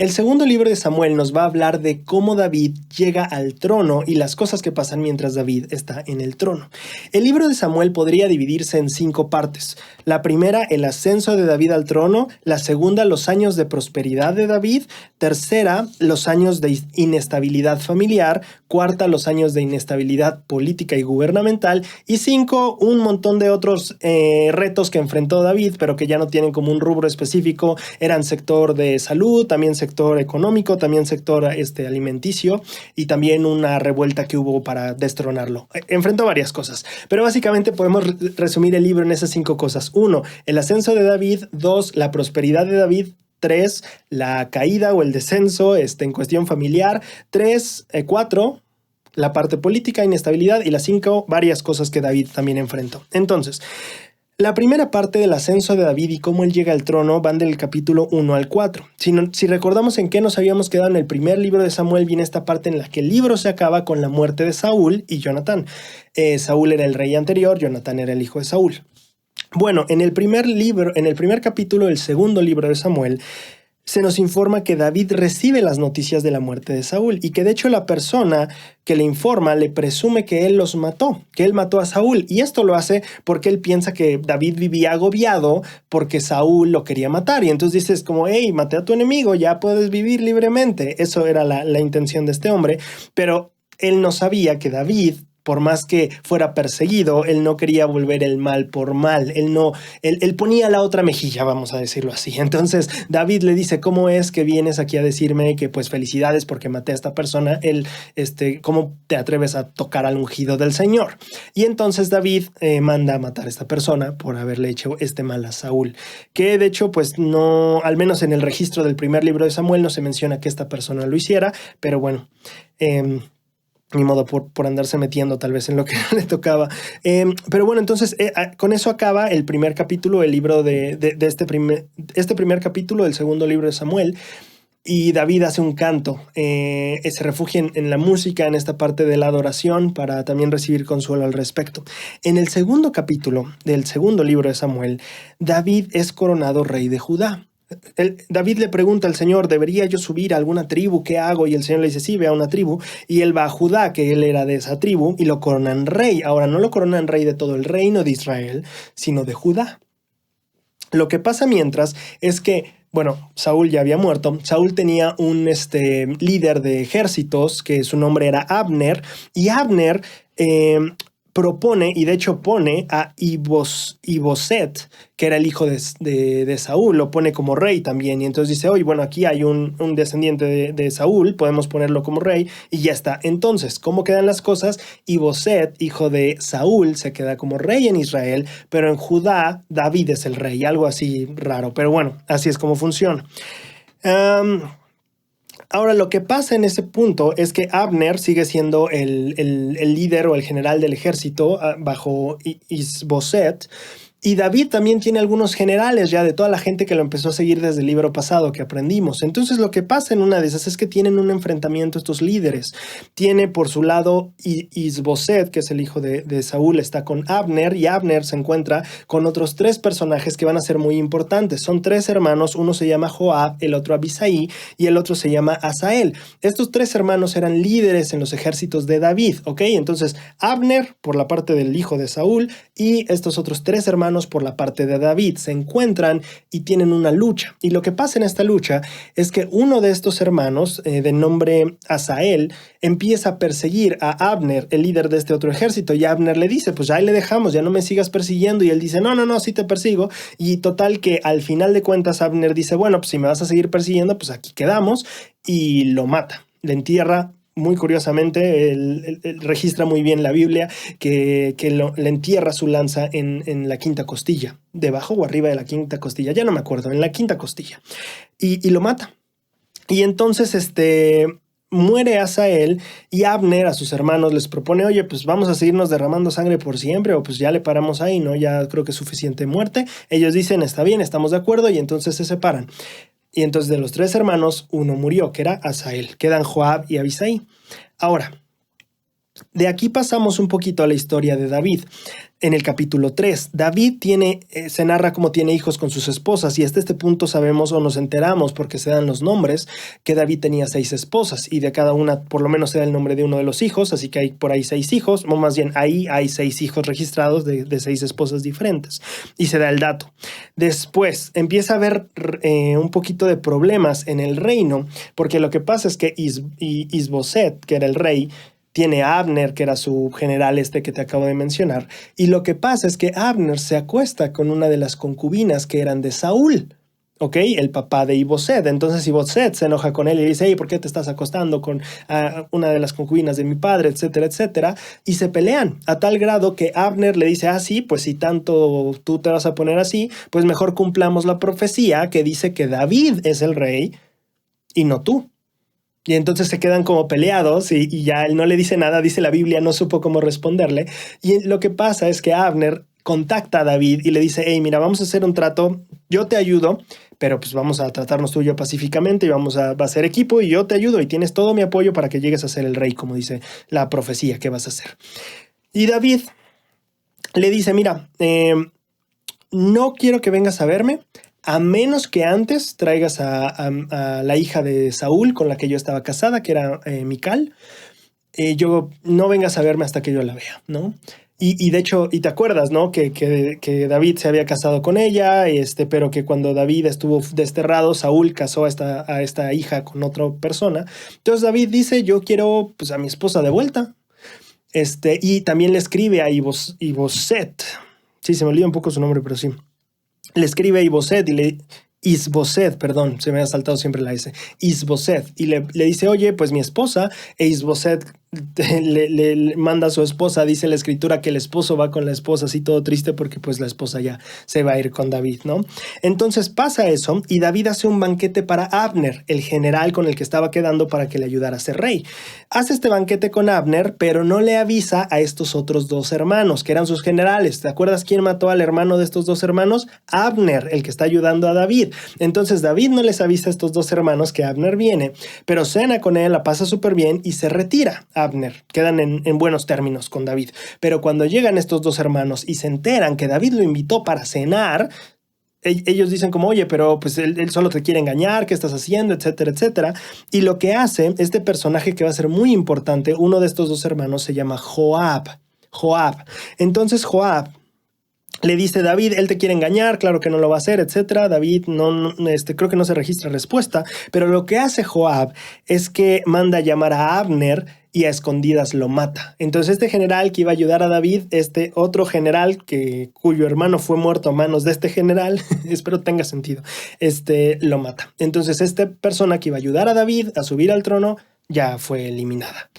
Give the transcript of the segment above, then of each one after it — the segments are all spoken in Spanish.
El segundo libro de Samuel nos va a hablar de cómo David llega al trono y las cosas que pasan mientras David está en el trono. El libro de Samuel podría dividirse en 5 partes. La primera, el ascenso de David al trono. La segunda, los años de prosperidad de David. Tercera, los años de inestabilidad familiar. Cuarta, los años de inestabilidad política y gubernamental. Y 5, un montón de otros retos que enfrentó David, pero que ya no tienen como un rubro específico. Eran sector de salud, también sector económico, también sector alimenticio y también una revuelta que hubo para destronarlo. Enfrentó varias cosas, pero básicamente podemos resumir el libro en esas 5 cosas. 1, el ascenso de David. 2, la prosperidad de David. 3, la caída o el descenso en cuestión familiar. 4, la parte política, inestabilidad. Y las 5, varias cosas que David también enfrentó. Entonces, la primera parte del ascenso de David y cómo él llega al trono van del capítulo 1 al 4. Si recordamos en qué nos habíamos quedado en el primer libro de Samuel, viene esta parte en la que el libro se acaba con la muerte de Saúl y Jonatán. Saúl era el rey anterior, Jonatán era el hijo de Saúl. Bueno, en el primer capítulo del segundo libro de Samuel, se nos informa que David recibe las noticias de la muerte de Saúl y que de hecho la persona que le informa le presume que él los mató, que él mató a Saúl. Y esto lo hace porque él piensa que David vivía agobiado porque Saúl lo quería matar. Y entonces dices como, hey, maté a tu enemigo, ya puedes vivir libremente. Eso era la intención de este hombre. Pero él no sabía que David, por más que fuera perseguido, él no quería volver el mal por mal. Él ponía la otra mejilla, vamos a decirlo así. Entonces David le dice, ¿cómo es que vienes aquí a decirme que pues felicidades porque maté a esta persona? ¿Cómo te atreves a tocar al ungido del Señor? Y entonces David manda a matar a esta persona por haberle hecho este mal a Saúl. Que de hecho pues no, al menos en el registro del primer libro de Samuel no se menciona que esta persona lo hiciera, pero bueno, ni modo por andarse metiendo tal vez en lo que le tocaba. Pero bueno, entonces con eso acaba el primer capítulo del libro de este primer capítulo del segundo libro de Samuel. Y David hace un canto, se refugia en la música, en esta parte de la adoración, para también recibir consuelo al respecto. En el segundo capítulo del segundo libro de Samuel, David es coronado rey de Judá. David le pregunta al Señor, ¿debería yo subir a alguna tribu? ¿Qué hago? Y el Señor le dice, sí, ve a una tribu. Y él va a Judá, que él era de esa tribu, y lo coronan rey. Ahora, no lo coronan rey de todo el reino de Israel, sino de Judá. Lo que pasa mientras es que, bueno, Saúl ya había muerto. Saúl tenía un líder de ejércitos, que su nombre era Abner, y Abner propone, y de hecho pone a Iboset, que era el hijo de Saúl, lo pone como rey también. Y entonces dice, oye, bueno, aquí hay un descendiente de Saúl, podemos ponerlo como rey, y ya está. Entonces, ¿cómo quedan las cosas? Iboset, hijo de Saúl, se queda como rey en Israel, pero en Judá, David es el rey, algo así raro. Pero bueno, así es como funciona. Ahora, lo que pasa en ese punto es que Abner sigue siendo el líder o el general del ejército bajo Isboset. Y David también tiene algunos generales ya de toda la gente que lo empezó a seguir desde el libro pasado que aprendimos. Entonces lo que pasa en una de esas es que tienen un enfrentamiento estos líderes. Tiene por su lado Isboset, que es el hijo de Saúl, está con Abner, y Abner se encuentra con otros 3 personajes que van a ser muy importantes. Son 3 hermanos, uno se llama Joab, el otro Abisai y el otro se llama Asael. Estos 3 hermanos eran líderes en los ejércitos de David, ¿ok? Entonces Abner por la parte del hijo de Saúl y estos otros 3 hermanos por la parte de David se encuentran y tienen una lucha. Y lo que pasa en esta lucha es que uno de estos hermanos, de nombre Asael, empieza a perseguir a Abner, el líder de este otro ejército, y Abner le dice, pues ahí le dejamos, ya no me sigas persiguiendo. Y él dice, no, sí te persigo. Y total que al final de cuentas Abner dice, bueno, pues si me vas a seguir persiguiendo, pues aquí quedamos, y lo mata, le entierra. Muy curiosamente, él registra muy bien la Biblia que le entierra su lanza en la quinta costilla, debajo o arriba de la quinta costilla, ya no me acuerdo, en la quinta costilla, y lo mata. Y entonces muere Asael, y Abner a sus hermanos les propone, oye, pues vamos a seguirnos derramando sangre por siempre, o pues ya le paramos ahí, ¿no? Ya creo que es suficiente muerte. Ellos dicen, está bien, estamos de acuerdo, y entonces se separan. Y entonces de los 3 hermanos, uno murió, que era Asael. Quedan Joab y Abisai. Ahora, de aquí pasamos un poquito a la historia de David. en el capítulo 3. David se narra cómo tiene hijos con sus esposas y hasta este punto sabemos o nos enteramos porque se dan los nombres que David tenía 6 esposas y de cada una por lo menos se da el nombre de uno de los hijos, así que hay por ahí 6 hijos, o más bien ahí hay 6 hijos registrados de 6 esposas diferentes y se da el dato. Después empieza a haber un poquito de problemas en el reino porque lo que pasa es que Isboset, que era el rey, tiene a Abner, que era su general que te acabo de mencionar. Y lo que pasa es que Abner se acuesta con una de las concubinas que eran de Saúl, ¿ok? El papá de Iboset. Entonces Iboset se enoja con él y dice, hey, ¿por qué te estás acostando con una de las concubinas de mi padre? Etcétera, etcétera. Y se pelean a tal grado que Abner le dice, sí, pues si tanto tú te vas a poner así, pues mejor cumplamos la profecía que dice que David es el rey y no tú. Y entonces se quedan como peleados y ya él no le dice nada, dice la Biblia, no supo cómo responderle. Y lo que pasa es que Abner contacta a David y le dice, hey, mira, vamos a hacer un trato, yo te ayudo, pero pues vamos a tratarnos tú y yo pacíficamente y vamos a hacer equipo y yo te ayudo y tienes todo mi apoyo para que llegues a ser el rey, como dice la profecía que vas a hacer. Y David le dice, mira, no quiero que vengas a verme, a menos que antes traigas a la hija de Saúl con la que yo estaba casada, que era Mical. Yo no vengas a verme hasta que yo la vea, ¿no? Y de hecho, y te acuerdas, ¿no? Que David se había casado con ella, pero que cuando David estuvo desterrado, Saúl casó a esta hija con otra persona. Entonces David dice, yo quiero pues a mi esposa de vuelta. Y también le escribe a Iboset. Sí, se me olvida un poco su nombre, pero sí. Le escribe a Isboset, perdón, se me ha saltado siempre la S, Isboset, y le dice, oye, pues mi esposa, Isboset le manda a su esposa, dice la escritura que el esposo va con la esposa, así todo triste porque pues la esposa ya se va a ir con David, ¿no? Entonces pasa eso y David hace un banquete para Abner, el general con el que estaba quedando para que le ayudara a ser rey. Hace este banquete con Abner, pero no le avisa a estos otros 2 hermanos, que eran sus generales. ¿Te acuerdas quién mató al hermano de estos 2 hermanos? Abner, el que está ayudando a David. Entonces David no les avisa a estos 2 hermanos que Abner viene, pero cena con él, la pasa súper bien y se retira. Abner, quedan en buenos términos con David. Pero cuando llegan estos 2 hermanos y se enteran que David lo invitó para cenar, ellos dicen como, oye, pero pues él solo te quiere engañar, ¿qué estás haciendo? Etcétera, etcétera. Y lo que hace este personaje que va a ser muy importante, uno de estos 2 hermanos se llama Joab. Entonces Joab le dice, David, él te quiere engañar, claro que no lo va a hacer, etcétera. David creo que no se registra respuesta, pero lo que hace Joab es que manda a llamar a Abner y a escondidas lo mata. Entonces este general que iba a ayudar a David, este otro general cuyo hermano fue muerto a manos de este general, espero tenga sentido, lo mata. Entonces esta persona que iba a ayudar a David a subir al trono ya fue eliminada.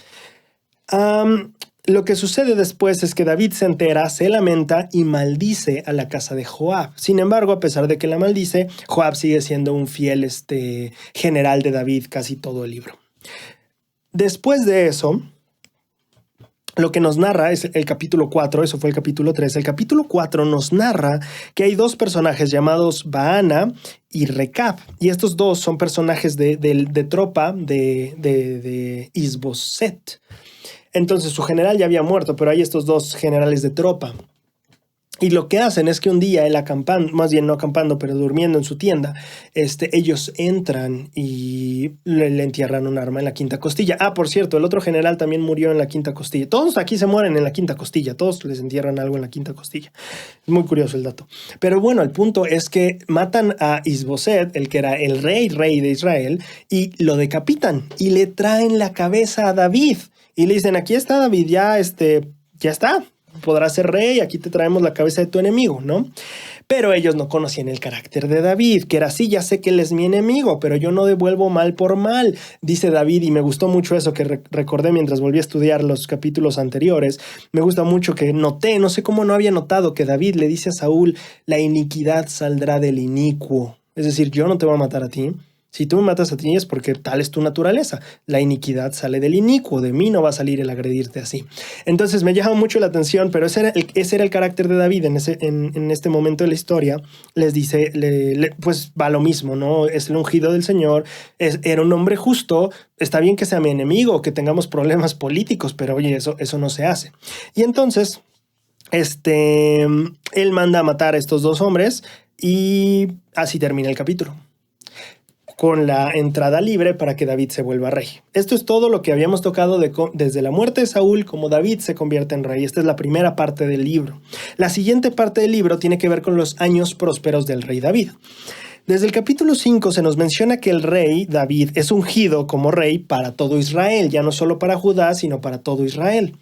Lo que sucede después es que David se entera, se lamenta y maldice a la casa de Joab. Sin embargo, a pesar de que la maldice, Joab sigue siendo un fiel general de David casi todo el libro. Después de eso, lo que nos narra es el capítulo 4, eso fue el capítulo 3. El capítulo 4 nos narra que hay 2 personajes llamados Baana y Recab. Y estos 2 son personajes de tropa de Isboset. Entonces su general ya había muerto, pero hay estos 2 generales de tropa. Y lo que hacen es que un día él acampando, más bien no acampando, pero durmiendo en su tienda, ellos entran y le entierran un arma en la quinta costilla. Por cierto, el otro general también murió en la quinta costilla. Todos aquí se mueren en la quinta costilla, todos les entierran algo en la quinta costilla. Es muy curioso el dato. Pero bueno, el punto es que matan a Isboset, el que era el rey de Israel, y lo decapitan y le traen la cabeza a David. Y le dicen, aquí está David, ya está. Podrás ser rey, aquí te traemos la cabeza de tu enemigo, ¿no? Pero ellos no conocían el carácter de David, que era así, ya sé que él es mi enemigo, pero yo no devuelvo mal por mal, dice David, y me gustó mucho eso que recordé mientras volví a estudiar los capítulos anteriores. Me gusta mucho que noté, no sé cómo no había notado, que David le dice a Saúl, la iniquidad saldrá del inicuo. Es decir, yo no te voy a matar a ti. Si tú me matas a ti es porque tal es tu naturaleza. La iniquidad sale del inicuo, de mí no va a salir el agredirte así. Entonces me llama mucho la atención, pero ese era el carácter de David en este momento de la historia. Les dice, pues va lo mismo, ¿no? Es el ungido del Señor, era un hombre justo, está bien que sea mi enemigo, que tengamos problemas políticos, pero oye, eso no se hace. Y entonces él manda a matar a estos dos hombres y así termina el capítulo, con la entrada libre para que David se vuelva rey. Esto es todo lo que habíamos tocado desde la muerte de Saúl, como David se convierte en rey. Esta es la primera parte del libro. La siguiente parte del libro tiene que ver con los años prósperos del rey David. Desde el capítulo 5 se nos menciona que el rey David es ungido como rey para todo Israel, ya no solo para Judá, sino para todo Israel.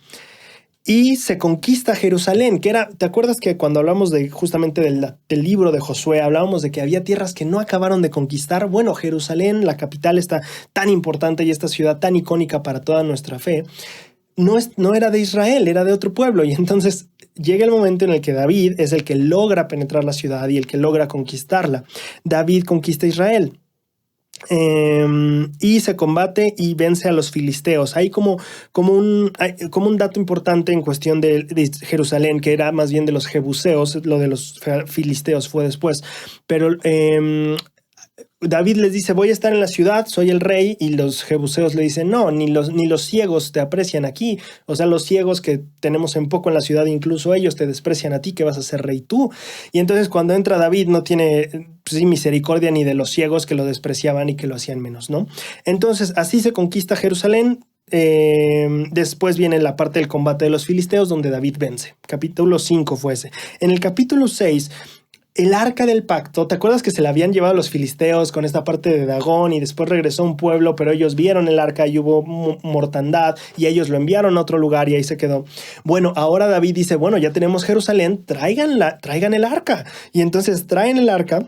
Y se conquista Jerusalén, que era, ¿te acuerdas que cuando hablamos justamente del libro de Josué, hablábamos de que había tierras que no acabaron de conquistar? Bueno, Jerusalén, la capital, esta tan importante y esta ciudad tan icónica para toda nuestra fe, no era de Israel, era de otro pueblo. Y entonces llega el momento en el que David es el que logra penetrar la ciudad y el que logra conquistarla. David conquista Israel. Y se combate y vence a los filisteos. Hay como un dato importante en cuestión de Jerusalén, que era más bien de los jebuseos. Lo de los filisteos fue después, pero David les dice: voy a estar en la ciudad, soy el rey, y los jebuseos le dicen: no, ni los ciegos te aprecian aquí. O sea, los ciegos que tenemos en poco en la ciudad, incluso ellos te desprecian a ti, que vas a ser rey tú. Y entonces cuando entra David no tiene misericordia ni de los ciegos que lo despreciaban y que lo hacían menos, ¿no? Entonces así se conquista Jerusalén. Después viene la parte del combate de los filisteos, donde David vence. Capítulo 5 fue ese. En el capítulo 6, el arca del pacto, ¿te acuerdas que se la habían llevado los filisteos con esta parte de Dagón y después regresó a un pueblo, pero ellos vieron el arca y hubo mortandad y ellos lo enviaron a otro lugar y ahí se quedó? Bueno, ahora David dice: bueno, ya tenemos Jerusalén, traigan el arca. Y entonces traen el arca.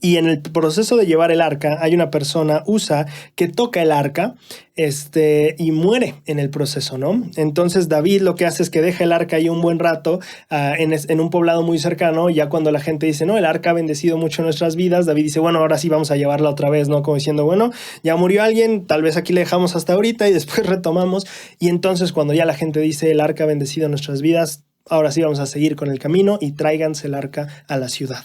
Y en el proceso de llevar el arca hay una persona, Usa, que toca el arca y muere en el proceso, ¿no? Entonces David lo que hace es que deja el arca ahí un buen rato en un poblado muy cercano. Ya cuando la gente dice: no, el arca ha bendecido mucho nuestras vidas, David dice: bueno, ahora sí vamos a llevarla otra vez, ¿no? Como diciendo: bueno, ya murió alguien, tal vez aquí le dejamos hasta ahorita y después retomamos. Y entonces cuando ya la gente dice: el arca ha bendecido nuestras vidas, ahora sí vamos a seguir con el camino y tráiganse el arca a la ciudad.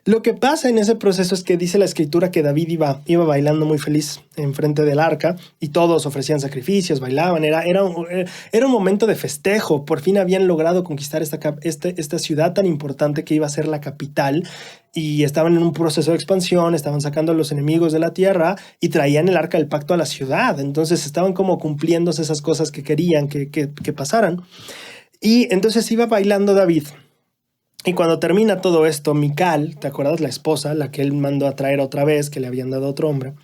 Lo que pasa en ese proceso es que dice la escritura que David iba bailando muy feliz enfrente del arca y todos ofrecían sacrificios, bailaban, era un momento de festejo. Por fin habían logrado conquistar esta ciudad tan importante que iba a ser la capital, y estaban en un proceso de expansión, estaban sacando a los enemigos de la tierra y traían el arca del pacto a la ciudad. Entonces estaban como cumpliéndose esas cosas que querían que pasaran. Y entonces iba bailando David. Y cuando termina todo esto, Mical, ¿te acuerdas? La esposa, la que él mandó a traer otra vez, que le habían dado a otro hombre.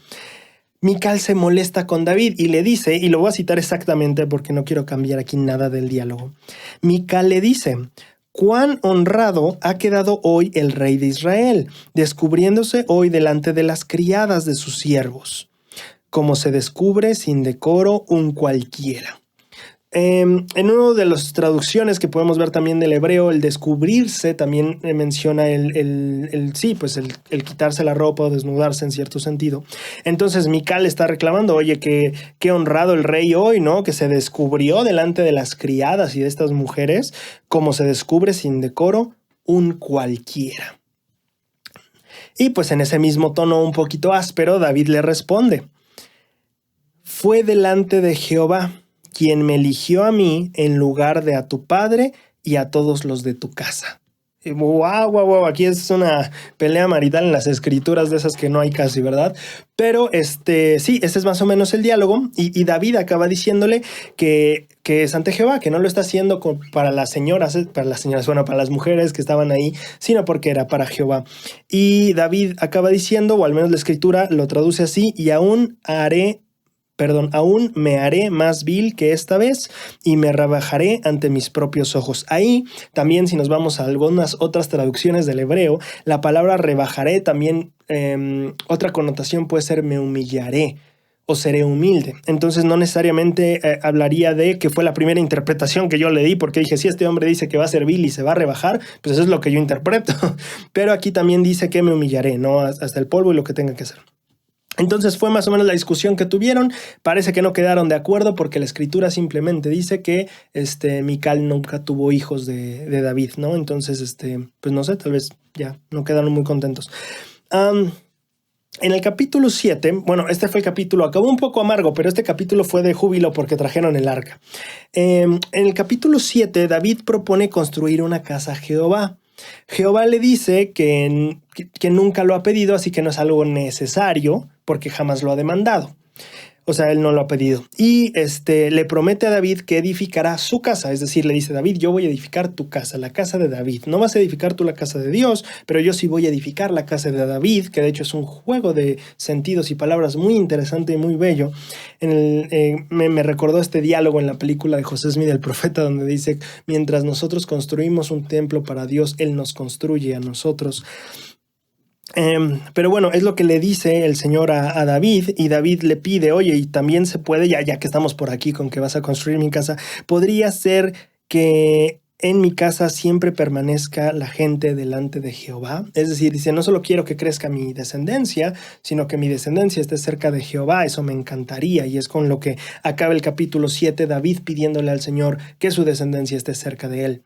Mical se molesta con David y le dice, y lo voy a citar exactamente porque no quiero cambiar aquí nada del diálogo. Mical le dice: cuán honrado ha quedado hoy el rey de Israel, descubriéndose hoy delante de las criadas de sus siervos, como se descubre sin decoro un cualquiera. En una de las traducciones que podemos ver también del hebreo, el descubrirse también menciona el quitarse la ropa o desnudarse en cierto sentido. Entonces Mical está reclamando: oye, qué honrado el rey hoy, ¿no? Que se descubrió delante de las criadas y de estas mujeres, como se descubre sin decoro un cualquiera. Y pues en ese mismo tono un poquito áspero, David le responde: fue delante de Jehová quien me eligió a mí en lugar de a tu padre y a todos los de tu casa. Wow, aquí es una pelea marital en las escrituras de esas que no hay casi, ¿verdad? Pero sí, este es más o menos el diálogo, y David acaba diciéndole que es ante Jehová, que no lo está haciendo para las señoras, para las mujeres que estaban ahí, sino porque era para Jehová. Y David acaba diciendo, o al menos la escritura lo traduce así: y aún me haré más vil que esta vez y me rebajaré ante mis propios ojos. Ahí también, si nos vamos a algunas otras traducciones del hebreo, la palabra rebajaré también, otra connotación puede ser me humillaré o seré humilde. Entonces no necesariamente hablaría de que fue la primera interpretación que yo le di, porque dije: si este hombre dice que va a ser vil y se va a rebajar, pues eso es lo que yo interpreto. Pero aquí también dice que me humillaré, ¿no? Hasta el polvo y lo que tenga que hacer. Entonces fue más o menos la discusión que tuvieron. Parece que no quedaron de acuerdo porque la escritura simplemente dice que Mical nunca tuvo hijos de David, ¿no? Entonces, pues no sé, tal vez ya no quedaron muy contentos. En el capítulo 7, bueno, este fue el capítulo, acabó un poco amargo, pero este capítulo fue de júbilo porque trajeron el arca. En el capítulo 7, David propone construir una casa a Jehová. Jehová le dice que nunca lo ha pedido, así que no es algo necesario porque jamás lo ha demandado. O sea, él no lo ha pedido. Y le promete a David que edificará su casa. Es decir, le dice, David, yo voy a edificar tu casa, la casa de David. No vas a edificar tú la casa de Dios, pero yo sí voy a edificar la casa de David, que de hecho es un juego de sentidos y palabras muy interesante y muy bello. Me recordó este diálogo en la película de José Smith, el profeta, donde dice, mientras nosotros construimos un templo para Dios, Él nos construye a nosotros. Pero bueno, es lo que le dice el Señor a David, y David le pide, oye, y también se puede, ya que estamos por aquí con que vas a construir mi casa, podría ser que en mi casa siempre permanezca la gente delante de Jehová. Es decir, dice, no solo quiero que crezca mi descendencia, sino que mi descendencia esté cerca de Jehová. Eso me encantaría, y es con lo que acaba el capítulo 7, David pidiéndole al Señor que su descendencia esté cerca de él.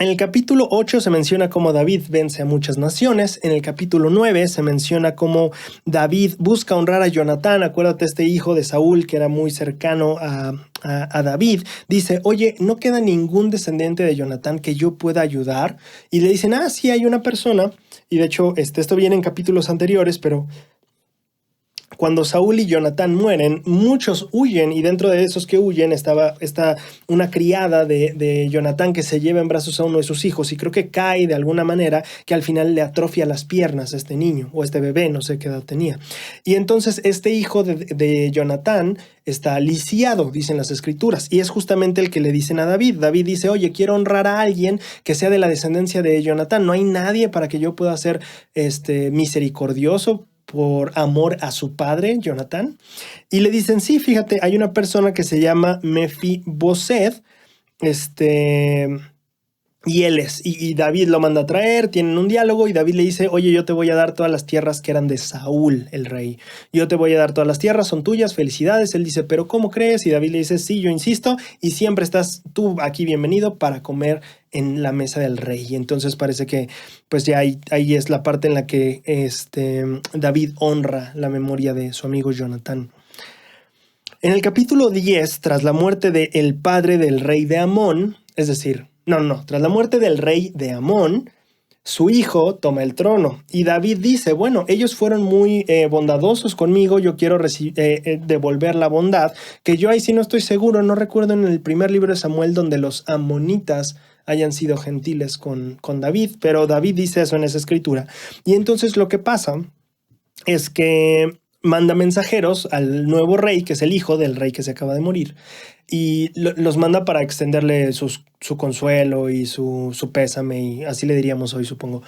En el capítulo 8 se menciona cómo David vence a muchas naciones. En el capítulo 9 se menciona cómo David busca honrar a Jonatán. Acuérdate, este hijo de Saúl que era muy cercano a David. Dice, oye, no queda ningún descendiente de Jonatán que yo pueda ayudar. Y le dicen, sí hay una persona. Y de hecho, esto viene en capítulos anteriores, pero cuando Saúl y Jonatán mueren, muchos huyen, y dentro de esos que huyen está una criada de Jonatán que se lleva en brazos a uno de sus hijos, y creo que cae de alguna manera que al final le atrofia las piernas a este niño, o este bebé, no sé qué edad tenía. Y entonces este hijo de Jonatán está lisiado, dicen las escrituras, y es justamente el que le dicen a David. David dice, oye, quiero honrar a alguien que sea de la descendencia de Jonatán. No hay nadie para que yo pueda ser misericordioso por amor a su padre, Jonatán. Y le dicen, sí, fíjate, hay una persona que se llama Mefiboset, y él es, y David lo manda a traer, tienen un diálogo, y David le dice, oye, yo te voy a dar todas las tierras que eran de Saúl, el rey. Yo te voy a dar todas las tierras, son tuyas, felicidades. Él dice, pero ¿cómo crees? Y David le dice, sí, yo insisto, y siempre estás tú aquí bienvenido para comer en la mesa del rey. Y entonces parece que pues ya ahí es la parte en la que David honra la memoria de su amigo Jonatán. En el capítulo 10, tras la muerte del padre del rey de Amón, es decir, tras la muerte del rey de Amón, su hijo toma el trono. Y David dice, bueno, ellos fueron muy bondadosos conmigo, yo quiero devolver la bondad, que yo ahí sí no estoy seguro, no recuerdo en el primer libro de Samuel donde los amonitas hayan sido gentiles con David, pero David dice eso en esa escritura. Y entonces lo que pasa es que manda mensajeros al nuevo rey, que es el hijo del rey que se acaba de morir, y los manda para extenderle su consuelo y su pésame, y así le diríamos hoy, supongo.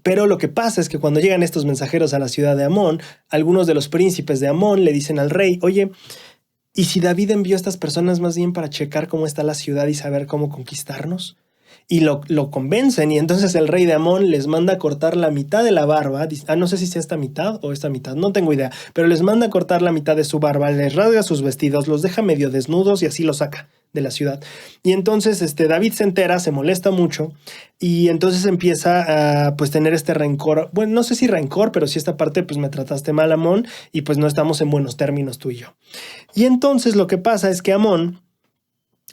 Pero lo que pasa es que cuando llegan estos mensajeros a la ciudad de Amón, algunos de los príncipes de Amón le dicen al rey, oye, ¿y si David envió a estas personas más bien para checar cómo está la ciudad y saber cómo conquistarnos? Y lo convencen, y entonces el rey de Amón les manda a cortar la mitad de la barba. No sé si sea esta mitad o esta mitad, no tengo idea, pero les manda a cortar la mitad de su barba, les rasga sus vestidos, los deja medio desnudos y así los saca de la ciudad. Y entonces David se entera, se molesta mucho, y entonces empieza a pues tener este rencor. Bueno, no sé si rencor, pero sí esta parte, pues me trataste mal, Amón, y pues no estamos en buenos términos tú y yo. Y entonces lo que pasa es que Amón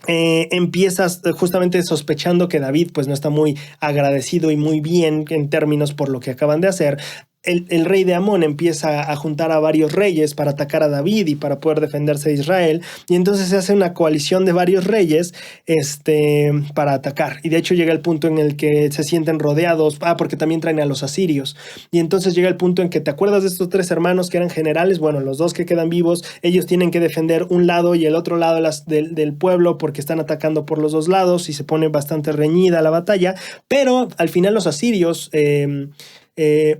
empiezas justamente sospechando que David pues no está muy agradecido y muy bien en términos por lo que acaban de hacer. El rey de Amón empieza a juntar a varios reyes para atacar a David y para poder defenderse de Israel, y entonces se hace una coalición de varios reyes para atacar, y de hecho llega el punto en el que se sienten rodeados, porque también traen a los asirios, y entonces llega el punto en que te acuerdas de estos tres hermanos que eran generales. Bueno, los dos que quedan vivos, ellos tienen que defender un lado y el otro lado del pueblo porque están atacando por los dos lados y se pone bastante reñida la batalla, pero al final los asirios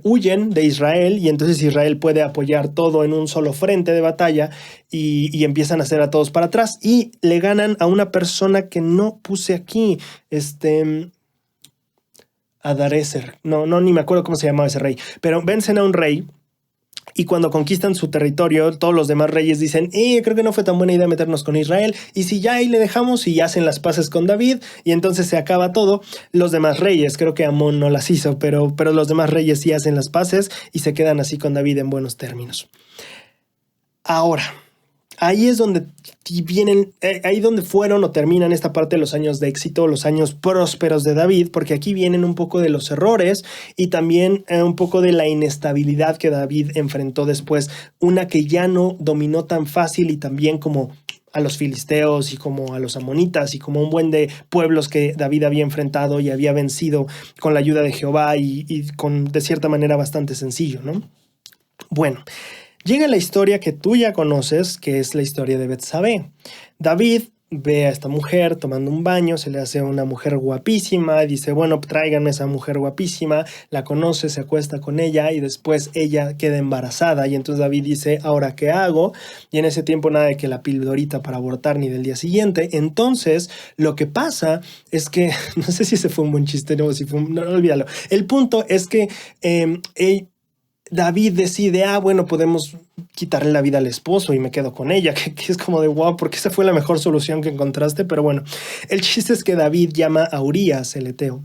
huyen de Israel, y entonces Israel puede apoyar todo en un solo frente de batalla, y empiezan a hacer a todos para atrás, y le ganan a una persona que no puse aquí, Adarezer, ni me acuerdo cómo se llamaba ese rey, pero vencen a un rey Y cuando conquistan su territorio, todos los demás reyes dicen, creo que no fue tan buena idea meternos con Israel. Y si ya ahí le dejamos y hacen las paces con David y entonces se acaba todo, los demás reyes, creo que Amón no las hizo, pero los demás reyes sí hacen las paces y se quedan así con David en buenos términos. Ahora, ahí es donde vienen, ahí donde fueron o terminan esta parte de los años de éxito, los años prósperos de David, porque aquí vienen un poco de los errores y también un poco de la inestabilidad que David enfrentó después, una que ya no dominó tan fácil y también como a los filisteos y como a los amonitas y como un buen de pueblos que David había enfrentado y había vencido con la ayuda de Jehová y con de cierta manera bastante sencillo, ¿no? Bueno, llega la historia que tú ya conoces, que es la historia de Betsabé. David ve a esta mujer tomando un baño, se le hace una mujer guapísima, y dice, bueno, tráiganme esa mujer guapísima, la conoce, se acuesta con ella y después ella queda embarazada y entonces David dice, ¿ahora qué hago? Y en ese tiempo nada de que la pildorita para abortar ni del día siguiente. Entonces lo que pasa es que, no sé si ese fue un buen chiste, no, si fue no, olvídalo. El punto es que David decide, bueno, podemos quitarle la vida al esposo y me quedo con ella, que es como de wow, porque esa fue la mejor solución que encontraste, pero bueno, el chiste es que David llama a Urías, el heteo,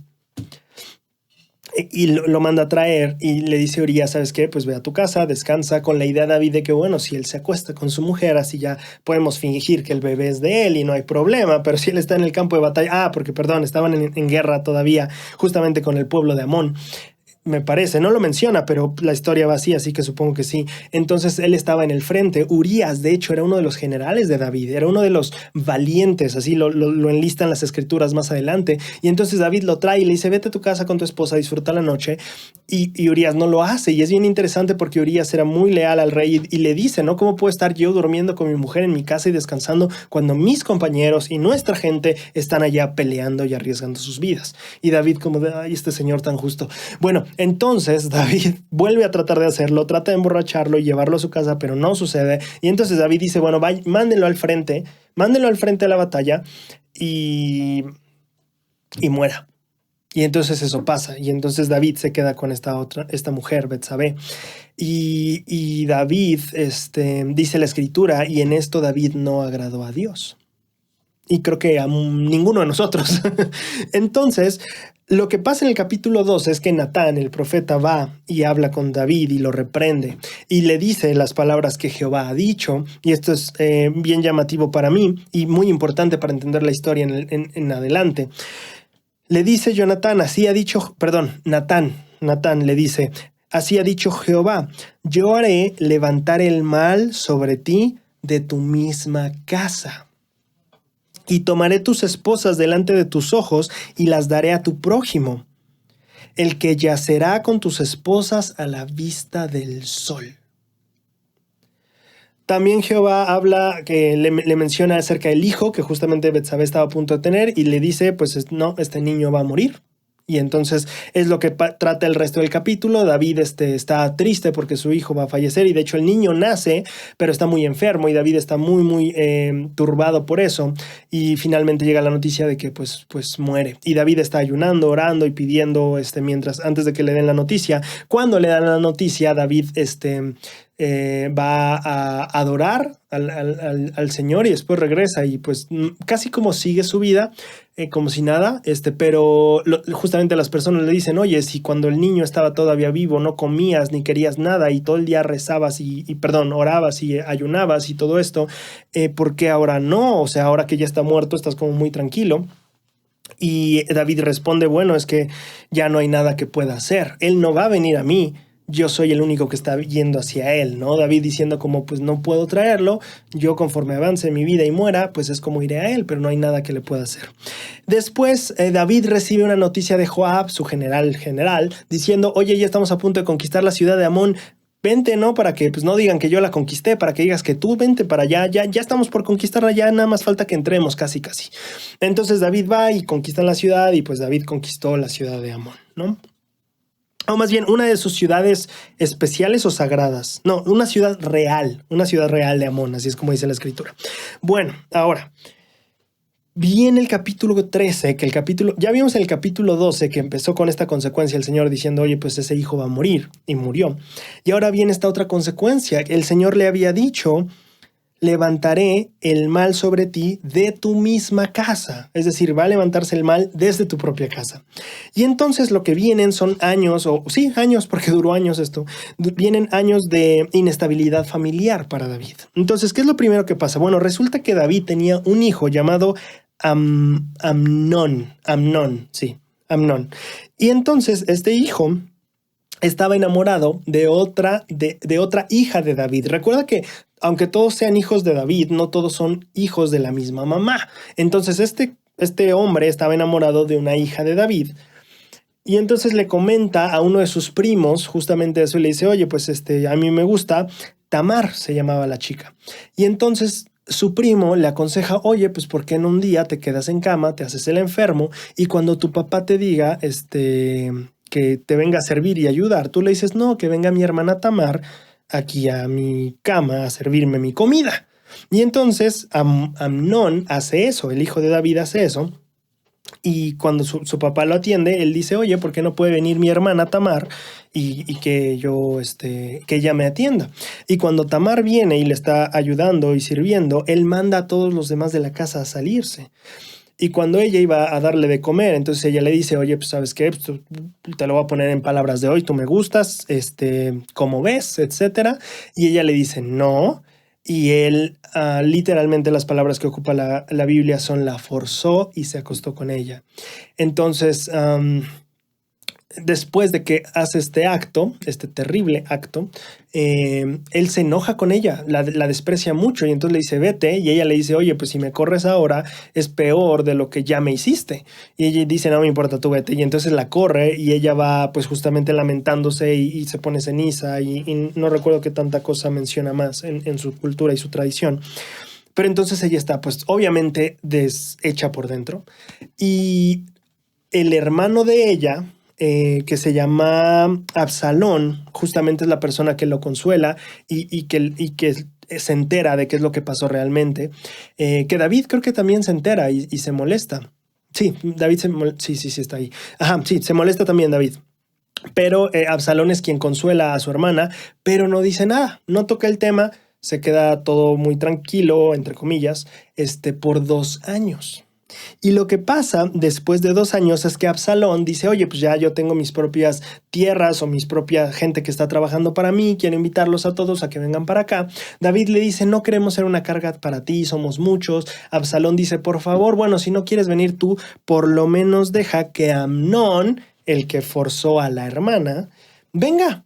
y lo manda a traer y le dice a Urías, ¿sabes qué? Pues ve a tu casa, descansa, con la idea David de que bueno, si él se acuesta con su mujer, así ya podemos fingir que el bebé es de él y no hay problema, pero si él está en el campo de batalla, porque perdón, estaban en guerra todavía justamente con el pueblo de Amón, me parece, no lo menciona, pero la historia va así, así que supongo que sí. Entonces él estaba en el frente. Urías, de hecho, era uno de los generales de David, era uno de los valientes, así lo enlistan las escrituras más adelante. Y entonces David lo trae y le dice, vete a tu casa con tu esposa, disfruta la noche. Y Urías no lo hace. Y es bien interesante porque Urías era muy leal al rey y le dice, ¿no? ¿Cómo puedo estar yo durmiendo con mi mujer en mi casa y descansando cuando mis compañeros y nuestra gente están allá peleando y arriesgando sus vidas? Y David como de, ay, este señor tan justo. Bueno, entonces David vuelve a tratar de hacerlo, trata de emborracharlo y llevarlo a su casa, pero no sucede. Y entonces David dice, bueno, mándenlo al frente de la batalla y muera. Y entonces eso pasa. Y entonces David se queda con esta mujer, Betsabé. Y David, dice la escritura, y en esto David no agradó a Dios. Y creo que a ninguno de nosotros. Entonces, lo que pasa en el capítulo 2 es que Natán, el profeta, va y habla con David y lo reprende y le dice las palabras que Jehová ha dicho. Y esto es bien llamativo para mí y muy importante para entender la historia en adelante. Le dice Natán le dice, así ha dicho Jehová, yo haré levantar el mal sobre ti de tu misma casa. Y tomaré tus esposas delante de tus ojos y las daré a tu prójimo, el que yacerá con tus esposas a la vista del sol. También Jehová habla, que le menciona acerca del hijo que justamente Betsabé estaba a punto de tener y le dice, pues no, este niño va a morir. Y entonces es lo que trata el resto del capítulo. David está triste porque su hijo va a fallecer y de hecho el niño nace, pero está muy enfermo y David está muy turbado por eso. Y finalmente llega la noticia de que pues muere. Y David está ayunando, orando y pidiendo antes de que le den la noticia. Cuando le dan la noticia, David va a adorar al Señor y después regresa y pues casi como sigue su vida, como si nada, pero justamente las personas le dicen, oye, si cuando el niño estaba todavía vivo no comías ni querías nada y todo el día rezabas orabas y ayunabas y todo esto, ¿por qué ahora no? O sea, ahora que ya está muerto estás como muy tranquilo. Y David responde, bueno, es que ya no hay nada que pueda hacer, él no va a venir a mí, yo soy el único que está yendo hacia él, ¿no? David diciendo como, pues no puedo traerlo, yo conforme avance mi vida y muera, pues es como iré a él, pero no hay nada que le pueda hacer. Después, David recibe una noticia de Joab, su general, diciendo, oye, ya estamos a punto de conquistar la ciudad de Amón, vente, ¿no? Para que pues no digan que yo la conquisté, para que digas que tú vente para allá, ya estamos por conquistarla, ya nada más falta que entremos, casi. Entonces David va y conquista la ciudad y pues David conquistó la ciudad de Amón, ¿no? O más bien, una de sus ciudades especiales o sagradas. No, una ciudad real de Amón, así es como dice la escritura. Bueno, ahora, Viene el capítulo 13, que ya vimos el capítulo 12 que empezó con esta consecuencia, el Señor diciendo, oye, pues ese hijo va a morir, y murió. Y ahora viene esta otra consecuencia. El Señor le había dicho, levantaré el mal sobre ti de tu misma casa. Es decir, va a levantarse el mal desde tu propia casa. Y entonces lo que vienen son años, años, porque duró años esto, vienen años de inestabilidad familiar para David. Entonces, ¿qué es lo primero que pasa? Bueno, resulta que David tenía un hijo llamado Amnón. Y entonces este hijo estaba enamorado de otra hija de David. Recuerda que aunque todos sean hijos de David, no todos son hijos de la misma mamá. Entonces este hombre estaba enamorado de una hija de David. Y entonces le comenta a uno de sus primos justamente eso y le dice, oye, pues a mí me gusta, Tamar se llamaba la chica. Y entonces su primo le aconseja, oye, pues ¿por qué en un día te quedas en cama, te haces el enfermo y cuando tu papá te diga, que te venga a servir y ayudar, tú le dices, no, que venga mi hermana Tamar aquí a mi cama a servirme mi comida. Y entonces Amnón hace eso, el hijo de David hace eso. Y cuando su papá lo atiende, él dice, oye, ¿por qué no puede venir mi hermana Tamar y que que ella me atienda? Y cuando Tamar viene y le está ayudando y sirviendo, él manda a todos los demás de la casa a salirse. Y cuando ella iba a darle de comer, entonces ella le dice, oye, pues ¿sabes qué? Pues, te lo voy a poner en palabras de hoy, tú me gustas, ¿cómo ves? Etcétera. Y ella le dice, no. Y él, literalmente las palabras que ocupa la Biblia son la forzó y se acostó con ella. Entonces, después de que hace este acto, este terrible acto, él se enoja con ella, la desprecia mucho y entonces le dice, vete, y ella le dice, oye, pues si me corres ahora es peor de lo que ya me hiciste. Y ella dice, no me importa, tú vete. Y entonces la corre y ella va pues justamente lamentándose y se pone ceniza y no recuerdo qué tanta cosa menciona más en su cultura y su tradición. Pero entonces ella está pues obviamente deshecha por dentro y el hermano de ella, que se llama Absalón, justamente es la persona que lo consuela y que se entera de qué es lo que pasó realmente. Que David creo que también se entera y se molesta. Sí, David sí, está ahí. Ajá, sí, se molesta también David. Pero Absalón es quien consuela a su hermana, pero no dice nada, no toca el tema, se queda todo muy tranquilo, entre comillas, por 2 años. Y lo que pasa después de 2 años es que Absalón dice, oye, pues ya yo tengo mis propias tierras o mis propia gente que está trabajando para mí, quiero invitarlos a todos a que vengan para acá. David le dice, no queremos ser una carga para ti, somos muchos. Absalón dice, por favor, bueno, si no quieres venir tú, por lo menos deja que Amnón, el que forzó a la hermana, venga.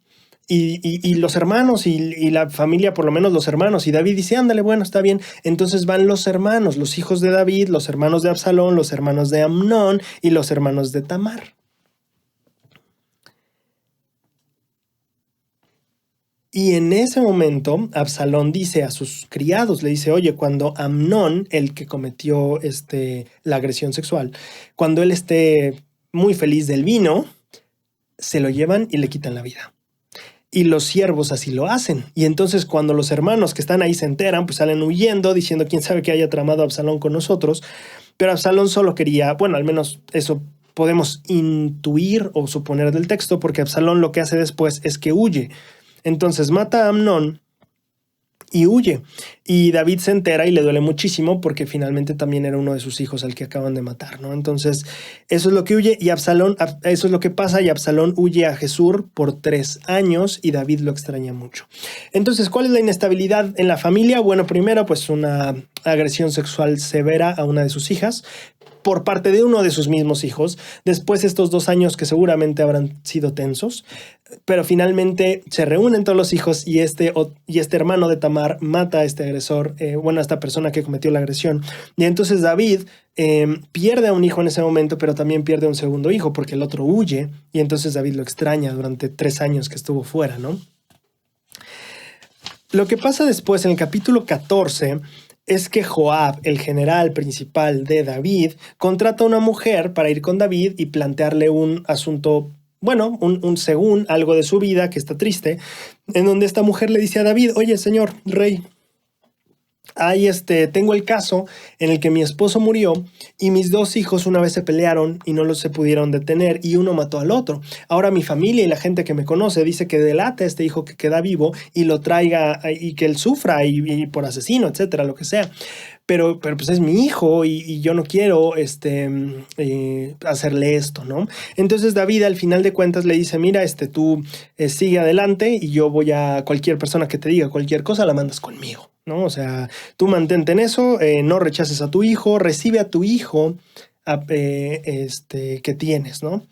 Y los hermanos y la familia, por lo menos los hermanos, y David dice, ándale, bueno, está bien. Entonces van los hermanos, los hijos de David, los hermanos de Absalón, los hermanos de Amnón y los hermanos de Tamar. Y en ese momento, Absalón dice a sus criados, le dice, oye, cuando Amnón, el que cometió la agresión sexual, cuando él esté muy feliz del vino, se lo llevan y le quitan la vida. Y los siervos así lo hacen. Y entonces cuando los hermanos que están ahí se enteran, pues salen huyendo, diciendo quién sabe que haya tramado a Absalón con nosotros. Pero Absalón solo quería, bueno, al menos eso podemos intuir o suponer del texto, porque Absalón lo que hace después es que huye. Entonces mata a Amnón y huye. Y David se entera y le duele muchísimo porque finalmente también era uno de sus hijos al que acaban de matar, ¿no? Entonces, eso es lo que huye y Absalón, eso es lo que pasa y Absalón huye a Gesur por 3 años y David lo extraña mucho. Entonces, ¿cuál es la inestabilidad en la familia? Bueno, primero, pues una agresión sexual severa a una de sus hijas por parte de uno de sus mismos hijos. Después estos 2 años que seguramente habrán sido tensos, pero finalmente se reúnen todos los hijos y este hermano de Tamar mata a este agresor, a esta persona que cometió la agresión. Y entonces David pierde a un hijo en ese momento, pero también pierde a un segundo hijo porque el otro huye y entonces David lo extraña durante 3 años que estuvo fuera, ¿no? Lo que pasa después en el capítulo 14 es que Joab, el general principal de David, contrata a una mujer para ir con David y plantearle un asunto, bueno, según algo de su vida que está triste, en donde esta mujer le dice a David, oye, señor rey, Tengo el caso en el que mi esposo murió y mis dos hijos una vez se pelearon y no los se pudieron detener y uno mató al otro. Ahora mi familia y la gente que me conoce dice que delate a este hijo que queda vivo y lo traiga y que él sufra y por asesino, etcétera, lo que sea. Pero pues es mi hijo y yo no quiero hacerle esto, ¿no? Entonces David al final de cuentas le dice, mira, tú sigue adelante y yo voy a cualquier persona que te diga cualquier cosa, la mandas conmigo, ¿no? O sea, tú mantente en eso, no rechaces a tu hijo, recibe a tu hijo que tienes, ¿no?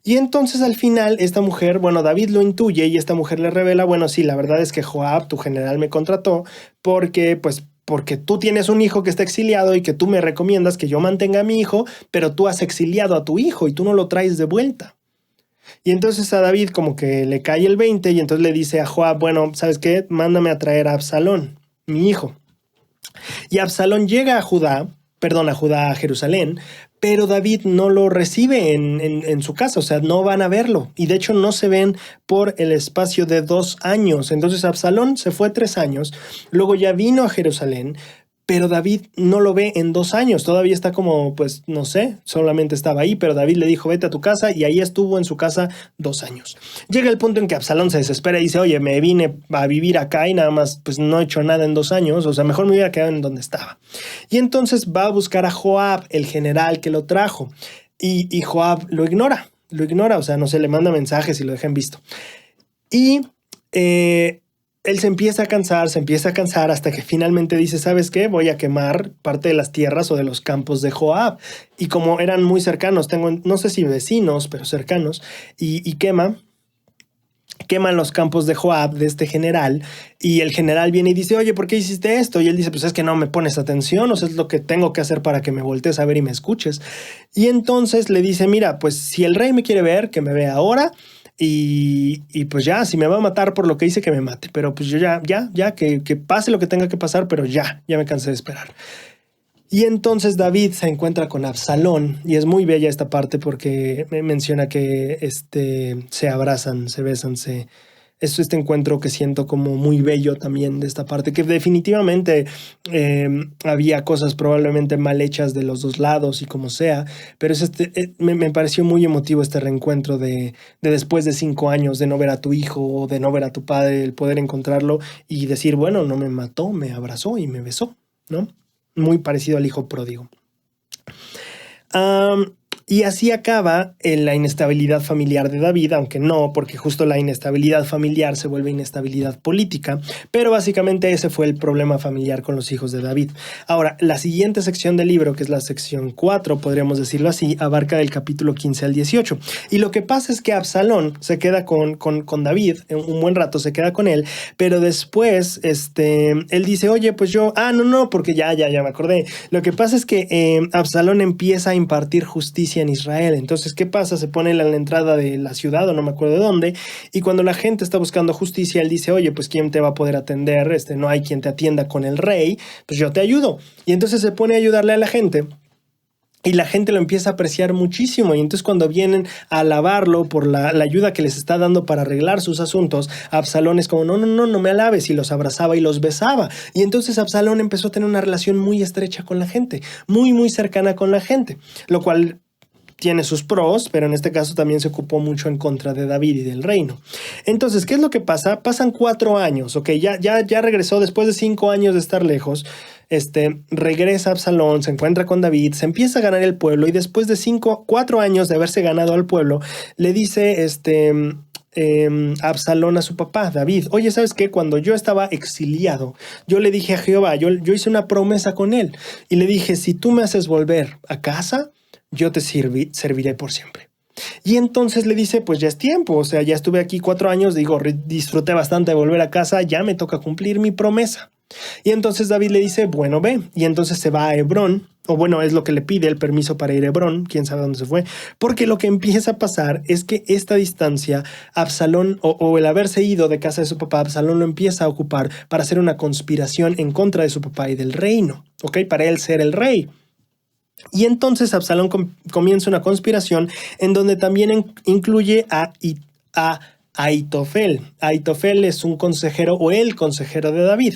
Y entonces al final esta mujer, bueno, David lo intuye y esta mujer le revela, bueno, sí, la verdad es que Joab, tu general, me contrató porque tú tienes un hijo que está exiliado y que tú me recomiendas que yo mantenga a mi hijo, pero tú has exiliado a tu hijo y tú no lo traes de vuelta. Y entonces a David como que le cae el 20 y entonces le dice a Joab, bueno, ¿sabes qué? Mándame a traer a Absalón, mi hijo. Y Absalón llega a Jerusalén, pero David no lo recibe en su casa, o sea, no van a verlo. Y de hecho no se ven por el espacio de 2 años. Entonces Absalón se fue 3 años, luego ya vino a Jerusalén, pero David no lo ve en 2 años. Todavía está como, pues, no sé, solamente estaba ahí, pero David le dijo, vete a tu casa, y ahí estuvo en su casa 2 años. Llega el punto en que Absalón se desespera y dice, oye, me vine a vivir acá y nada más, pues no he hecho nada en 2 años, o sea, mejor me hubiera quedado en donde estaba. Y entonces va a buscar a Joab, el general que lo trajo, y Joab lo ignora, o sea, no se le manda mensajes y lo deja en visto. Y él se empieza a cansar hasta que finalmente dice, ¿sabes qué? Voy a quemar parte de las tierras o de los campos de Joab. Y como eran muy cercanos, no sé si vecinos, pero cercanos, y queman los campos de Joab, de este general, y el general viene y dice, oye, ¿por qué hiciste esto? Y él dice, pues es que no me pones atención, o sea, es lo que tengo que hacer para que me voltees a ver y me escuches. Y entonces le dice, mira, pues si el rey me quiere ver, que me vea ahora, y pues ya, si me va a matar por lo que hice, que me mate. Pero pues yo que pase lo que tenga que pasar, pero ya me cansé de esperar. Y entonces David se encuentra con Absalón, y es muy bella esta parte porque me menciona que se abrazan, se besan, es este encuentro que siento como muy bello también de esta parte, que definitivamente había cosas probablemente mal hechas de los dos lados y como sea, pero me pareció muy emotivo este reencuentro de después de 5 años de no ver a tu hijo o de no ver a tu padre, el poder encontrarlo y decir, bueno, no me mató, me abrazó y me besó, ¿no? Muy parecido al hijo pródigo. Y así acaba la inestabilidad familiar de David, aunque no, porque justo la inestabilidad familiar se vuelve inestabilidad política, pero básicamente ese fue el problema familiar con los hijos de David. Ahora, la siguiente sección del libro, que es la sección 4, podríamos decirlo así, abarca del capítulo 15 al 18. Y lo que pasa es que Absalón se queda con David, un buen rato se queda con él, pero después él dice, oye, pues yo, no, porque ya me acordé. Lo que pasa es que Absalón empieza a impartir justicia en Israel. Entonces, ¿qué pasa? Se pone en la entrada de la ciudad o no me acuerdo de dónde, y cuando la gente está buscando justicia, él dice, oye, pues ¿quién te va a poder atender? No hay quien te atienda con el rey, pues yo te ayudo. Y entonces se pone a ayudarle a la gente. Y la gente lo empieza a apreciar muchísimo. Y entonces cuando vienen a alabarlo por la ayuda que les está dando para arreglar sus asuntos, Absalón es como, no me alabes. Y los abrazaba y los besaba. Y entonces Absalón empezó a tener una relación muy estrecha con la gente. Muy, muy cercana con la gente. Lo cual tiene sus pros, pero en este caso también se ocupó mucho en contra de David y del reino. Entonces, ¿qué es lo que pasa? Pasan 4 años, ¿ok? Ya regresó después de 5 años de estar lejos. Regresa Absalón, se encuentra con David, se empieza a ganar el pueblo y después de 4 años de haberse ganado al pueblo, le dice Absalón a su papá, David, oye, ¿sabes qué? Cuando yo estaba exiliado, yo le dije a Jehová, yo hice una promesa con él y le dije, si tú me haces volver a casa, yo te serviré por siempre. Y entonces le dice, pues ya es tiempo, o sea, ya estuve aquí 4 años, disfruté bastante de volver a casa, ya me toca cumplir mi promesa. Y entonces David le dice, bueno, ve, y entonces se va a Hebrón, o bueno, es lo que le pide el permiso para ir a Hebrón, quién sabe dónde se fue, porque lo que empieza a pasar es que esta distancia, Absalón, o el haberse ido de casa de su papá, Absalón lo empieza a ocupar para hacer una conspiración en contra de su papá y del reino, ¿ok? Para él ser el rey. Y entonces Absalón comienza una conspiración en donde también incluye a Aitofel. Aitofel es un consejero o el consejero de David.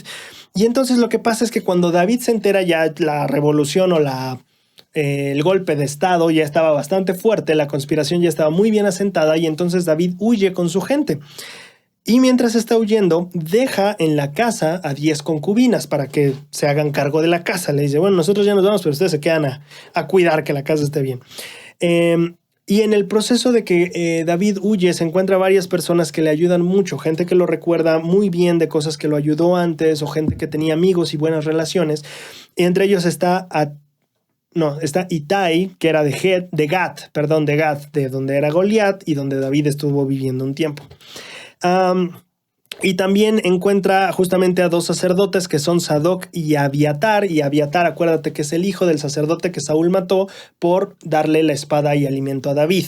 Y entonces lo que pasa es que cuando David se entera ya la revolución o el golpe de estado ya estaba bastante fuerte, la conspiración ya estaba muy bien asentada y entonces David huye con su gente. Y mientras está huyendo, deja en la casa a 10 concubinas para que se hagan cargo de la casa. Le dice, bueno, nosotros ya nos vamos, pero ustedes se quedan a cuidar que la casa esté bien. Y en el proceso de que David huye, se encuentra varias personas que le ayudan mucho, gente que lo recuerda muy bien de cosas que lo ayudó antes o gente que tenía amigos y buenas relaciones. Y entre ellos está Itai, que era de Gat, de donde era Goliat y donde David estuvo viviendo un tiempo. Y también encuentra justamente a 2 sacerdotes que son Sadoc y Abiatar. Y Abiatar, acuérdate que es el hijo del sacerdote que Saúl mató por darle la espada y alimento a David.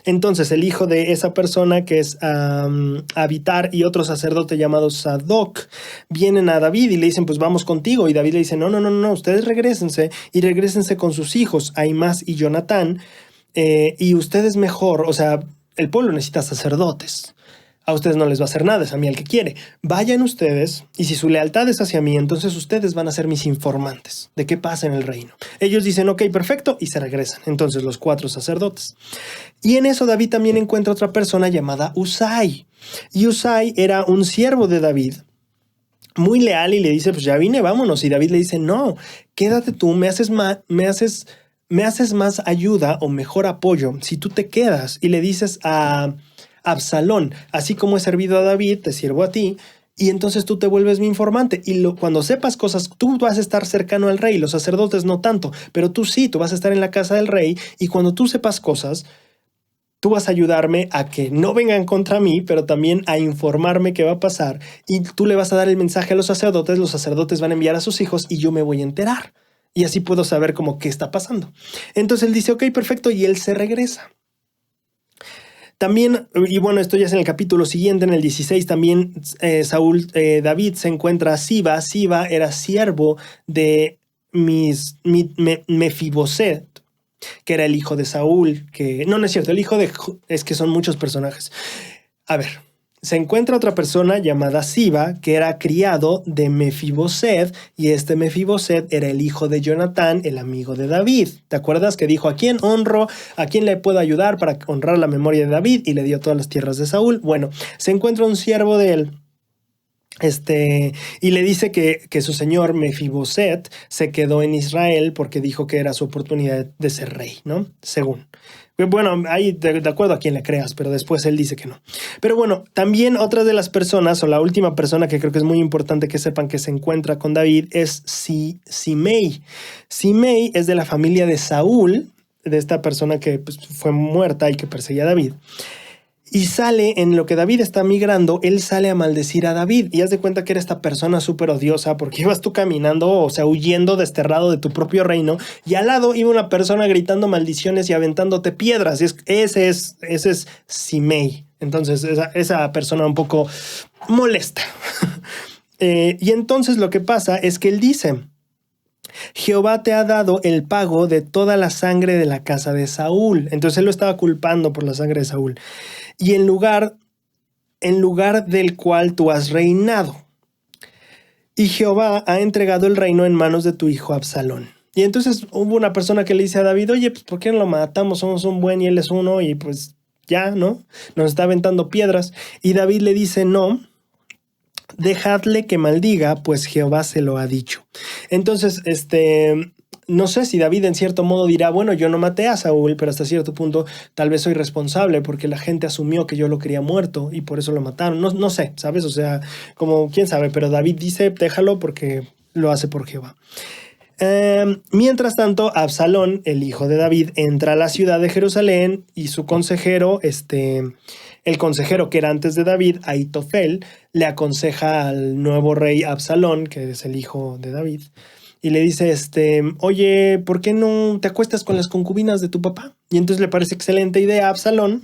Entonces el hijo de esa persona que es Abiatar y otro sacerdote llamado Sadoc vienen a David y le dicen, pues vamos contigo. Y David le dice, no, ustedes regrésense y regrésense con sus hijos, Ahimaaz y Jonatán. Y ustedes mejor, o sea, el pueblo necesita sacerdotes. A ustedes no les va a hacer nada, es a mí el que quiere. Vayan ustedes, y si su lealtad es hacia mí, entonces ustedes van a ser mis informantes de qué pasa en el reino. Ellos dicen, ok, perfecto, y se regresan. Entonces los 4 sacerdotes. Y en eso David también encuentra otra persona llamada Usai. Y Usai era un siervo de David, muy leal, y le dice, pues ya vine, vámonos. Y David le dice, no, quédate tú, me haces más ayuda o mejor apoyo si tú te quedas y le dices a Absalón, así como he servido a David, te sirvo a ti, y entonces tú te vuelves mi informante. Y cuando sepas cosas, tú vas a estar cercano al rey, los sacerdotes no tanto, pero tú sí, tú vas a estar en la casa del rey, y cuando tú sepas cosas, tú vas a ayudarme a que no vengan contra mí, pero también a informarme qué va a pasar, y tú le vas a dar el mensaje a los sacerdotes van a enviar a sus hijos, y yo me voy a enterar, y así puedo saber como qué está pasando. Entonces él dice, ok, perfecto, y él se regresa. También, y bueno, esto ya es en el capítulo siguiente, en el 16, también David se encuentra a Siba. Siba era siervo de Mefiboset, que era el hijo de Saúl, que no es cierto, es que son muchos personajes. A ver, se encuentra otra persona llamada Siba, que era criado de Mefiboset, y este Mefiboset era el hijo de Jonatán, el amigo de David. ¿Te acuerdas que dijo, a quién honro, a quién le puedo ayudar para honrar la memoria de David? Y le dio todas las tierras de Saúl. Bueno, se encuentra un siervo de él, y le dice que su señor Mefiboset se quedó en Israel porque dijo que era su oportunidad de ser rey, ¿no? Según. Bueno, ahí de acuerdo a quien le creas, pero después él dice que no. Pero bueno, también otra de las personas, o la última persona que creo que es muy importante que sepan que se encuentra con David, es Simei. Simei es de la familia de Saúl, de esta persona que pues, fue muerta y que perseguía a David. Y sale, en lo que David está migrando, él sale a maldecir a David. Y haz de cuenta que era esta persona súper odiosa porque ibas tú caminando, o sea, huyendo desterrado de tu propio reino. Y al lado iba una persona gritando maldiciones y aventándote piedras. Y ese es Simei. Entonces, esa persona un poco molesta. Y entonces lo que pasa es que él dice, Jehová te ha dado el pago de toda la sangre de la casa de Saúl. Entonces él lo estaba culpando por la sangre de Saúl. Y en lugar del cual tú has reinado. Y Jehová ha entregado el reino en manos de tu hijo Absalón. Y entonces hubo una persona que le dice a David, oye, pues ¿por qué no lo matamos? Somos un buen y él es uno y pues ya, ¿no? Nos está aventando piedras. Y David le dice, no, dejadle que maldiga, pues Jehová se lo ha dicho. Entonces, no sé si David en cierto modo dirá, bueno, yo no maté a Saúl, pero hasta cierto punto tal vez soy responsable porque la gente asumió que yo lo quería muerto y por eso lo mataron. No sé, ¿sabes? O sea, como quién sabe, pero David dice, déjalo porque lo hace por Jehová. Mientras tanto, Absalón, el hijo de David, entra a la ciudad de Jerusalén y su consejero, el consejero que era antes de David, Aitofel, le aconseja al nuevo rey Absalón, que es el hijo de David, y le dice, oye, ¿por qué no te acuestas con las concubinas de tu papá? Y entonces le parece excelente idea a Absalón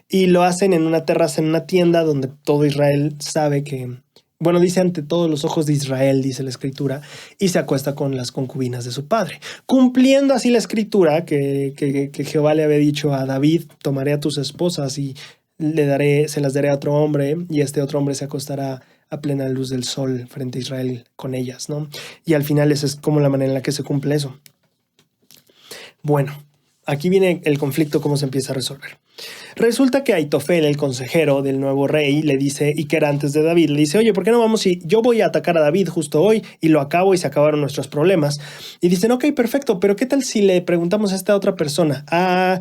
y lo hacen en una terraza, en una tienda donde todo Israel sabe que, bueno, dice ante todos los ojos de Israel, dice la escritura, y se acuesta con las concubinas de su padre, cumpliendo así la escritura que Jehová le había dicho a David, tomaré a tus esposas y se las daré a otro hombre y este otro hombre se acostará a plena luz del sol frente a Israel con ellas, ¿no? Y al final esa es como la manera en la que se cumple eso. Bueno, aquí viene el conflicto, cómo se empieza a resolver. Resulta que Ahitofel, el consejero del nuevo rey, le dice, y que era antes de David, le dice, oye, ¿por qué no vamos si yo voy a atacar a David justo hoy y lo acabo y se acabaron nuestros problemas? Y dicen, ok, perfecto, pero ¿qué tal si le preguntamos a esta otra persona? A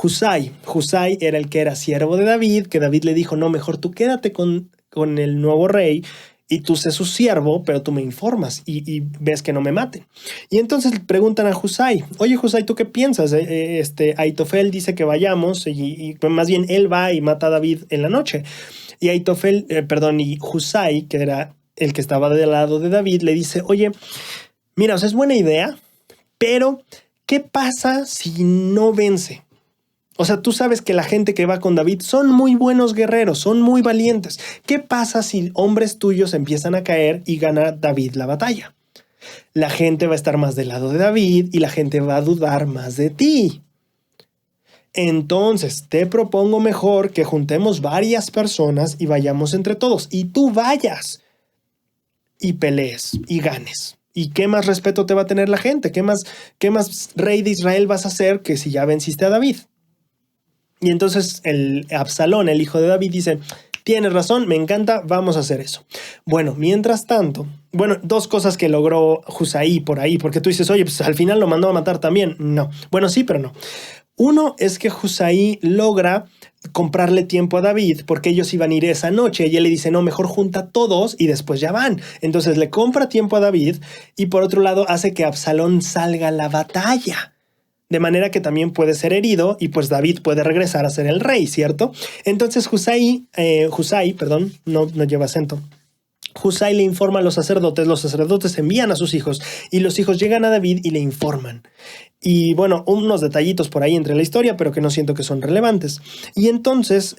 Husai. Husai era el que era siervo de David, que David le dijo, no, mejor tú quédate con el nuevo rey y tú sé su siervo, pero tú me informas y ves que no me maten. Y entonces le preguntan a Husai, oye Husai, ¿tú qué piensas? Ahitofel dice que vayamos y más bien él va y mata a David en la noche. Y y Husai, que era el que estaba del lado de David, le dice, oye, mira, o sea, es buena idea, pero ¿qué pasa si no vence? O sea, tú sabes que la gente que va con David son muy buenos guerreros, son muy valientes. ¿Qué pasa si hombres tuyos empiezan a caer y gana David la batalla? La gente va a estar más del lado de David y la gente va a dudar más de ti. Entonces, te propongo mejor que juntemos varias personas y vayamos entre todos. Y tú vayas y pelees y ganes. ¿Y qué más respeto te va a tener la gente? ¿Qué más rey de Israel vas a ser que si ya venciste a David? Y entonces el Absalón, el hijo de David, dice, tienes razón, me encanta, vamos a hacer eso. Bueno, mientras tanto, dos cosas que logró Husai por ahí, porque tú dices, oye, pues al final lo mandó a matar también. No, bueno, sí, pero no. Uno es que Husai logra comprarle tiempo a David porque ellos iban a ir esa noche y él le dice, no, mejor junta a todos y después ya van. Entonces le compra tiempo a David y por otro lado hace que Absalón salga a la batalla. De manera que también puede ser herido y pues David puede regresar a ser el rey, ¿cierto? Entonces Husai, no lleva acento. Husai le informa a los sacerdotes envían a sus hijos y los hijos llegan a David y le informan. Y bueno, unos detallitos por ahí entre la historia, pero que no siento que son relevantes. Y entonces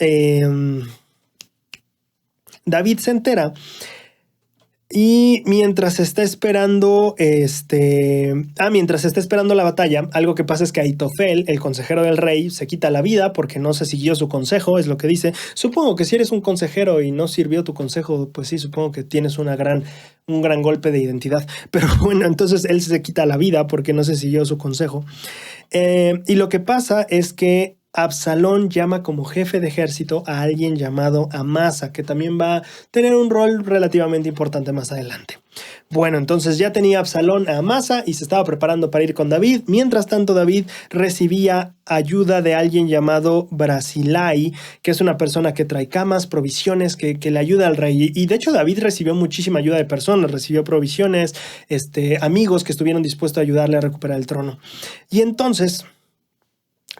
David se entera. Y mientras está esperando la batalla, algo que pasa es que Ahitofel, el consejero del rey, se quita la vida porque no se siguió su consejo, es lo que dice. Supongo que si eres un consejero y no sirvió tu consejo, pues sí, supongo que tienes un gran golpe de identidad. Pero bueno, entonces él se quita la vida porque no se siguió su consejo. Y lo que pasa es que Absalón llama como jefe de ejército a alguien llamado Amasa, que también va a tener un rol relativamente importante más adelante. Bueno, entonces ya tenía Absalón a Amasa y se estaba preparando para ir con David. Mientras tanto, David recibía ayuda de alguien llamado Barzillai, que es una persona que trae camas, provisiones, que le ayuda al rey. Y de hecho, David recibió muchísima ayuda de personas, recibió provisiones, amigos que estuvieron dispuestos a ayudarle a recuperar el trono. Y entonces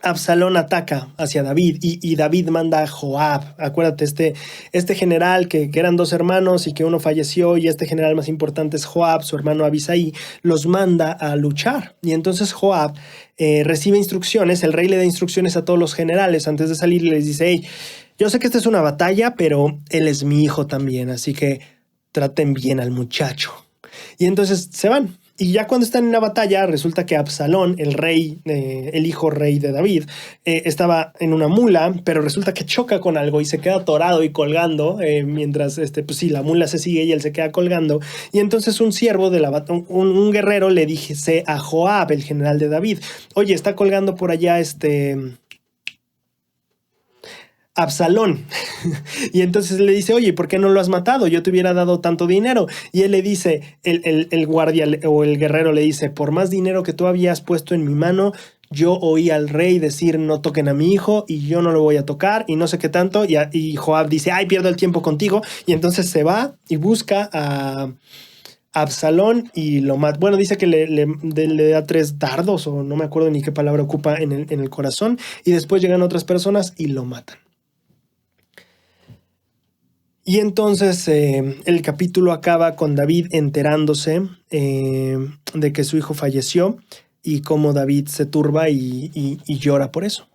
Absalón ataca hacia David y David manda a Joab. Acuérdate, este general que eran dos hermanos y que uno falleció, y este general más importante es Joab, su hermano Abisai, los manda a luchar. Y entonces Joab recibe instrucciones, el rey le da instrucciones a todos los generales antes de salir y les dice, hey, yo sé que esta es una batalla, pero él es mi hijo también, así que traten bien al muchacho. Y entonces se van. Y ya cuando están en la batalla, resulta que Absalón, el rey, el hijo rey de David, estaba en una mula, pero resulta que choca con algo y se queda atorado y colgando, mientras, pues sí, la mula se sigue y él se queda colgando. Y entonces un siervo de un guerrero le dice a Joab, el general de David, oye, está colgando por allá Absalón. Y entonces le dice, oye, ¿por qué no lo has matado? Yo te hubiera dado tanto dinero. Y él le dice, el guardia o el guerrero le dice, por más dinero que tú habías puesto en mi mano, yo oí al rey decir, no toquen a mi hijo y yo no lo voy a tocar y no sé qué tanto. Y Joab dice, ay, pierdo el tiempo contigo. Y entonces se va y busca a Absalón y lo mata. Bueno, dice que le da 3 dardos o no me acuerdo ni qué palabra ocupa en el corazón. Y después llegan otras personas y lo matan. Y entonces el capítulo acaba con David enterándose de que su hijo falleció y cómo David se turba y llora por eso.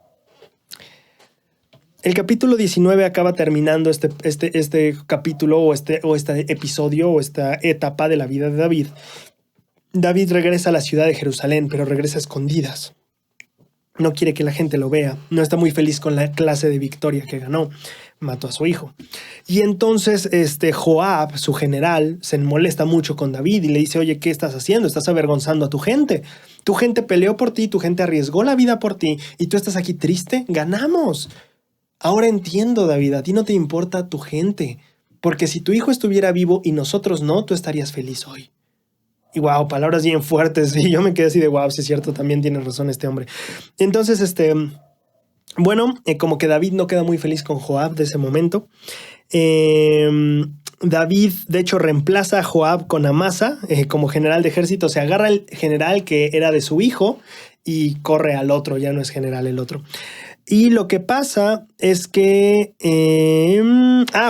El capítulo 19 acaba terminando este capítulo o este episodio o esta etapa de la vida de David. David regresa a la ciudad de Jerusalén, pero regresa a escondidas. no quiere que la gente lo vea, no está muy feliz con la clase de victoria que ganó, mató a su hijo. Y entonces Joab, su general, se molesta mucho con David y le dice, oye, ¿qué estás haciendo? Estás avergonzando a tu gente. Tu gente peleó por ti, tu gente arriesgó la vida por ti y tú estás aquí triste. ¡Ganamos! Ahora entiendo, David, a ti no te importa tu gente, porque si tu hijo estuviera vivo y nosotros no, tú estarías feliz hoy. Y wow, palabras bien fuertes. Y yo me quedé así de wow, sí es cierto, también tiene razón este hombre. Entonces, bueno, como que David no queda muy feliz con Joab de ese momento. David, de hecho, reemplaza a Joab con Amasa como general de ejército. Se agarra el general que era de su hijo y corre al otro, ya no es general el otro. Y lo que pasa es que,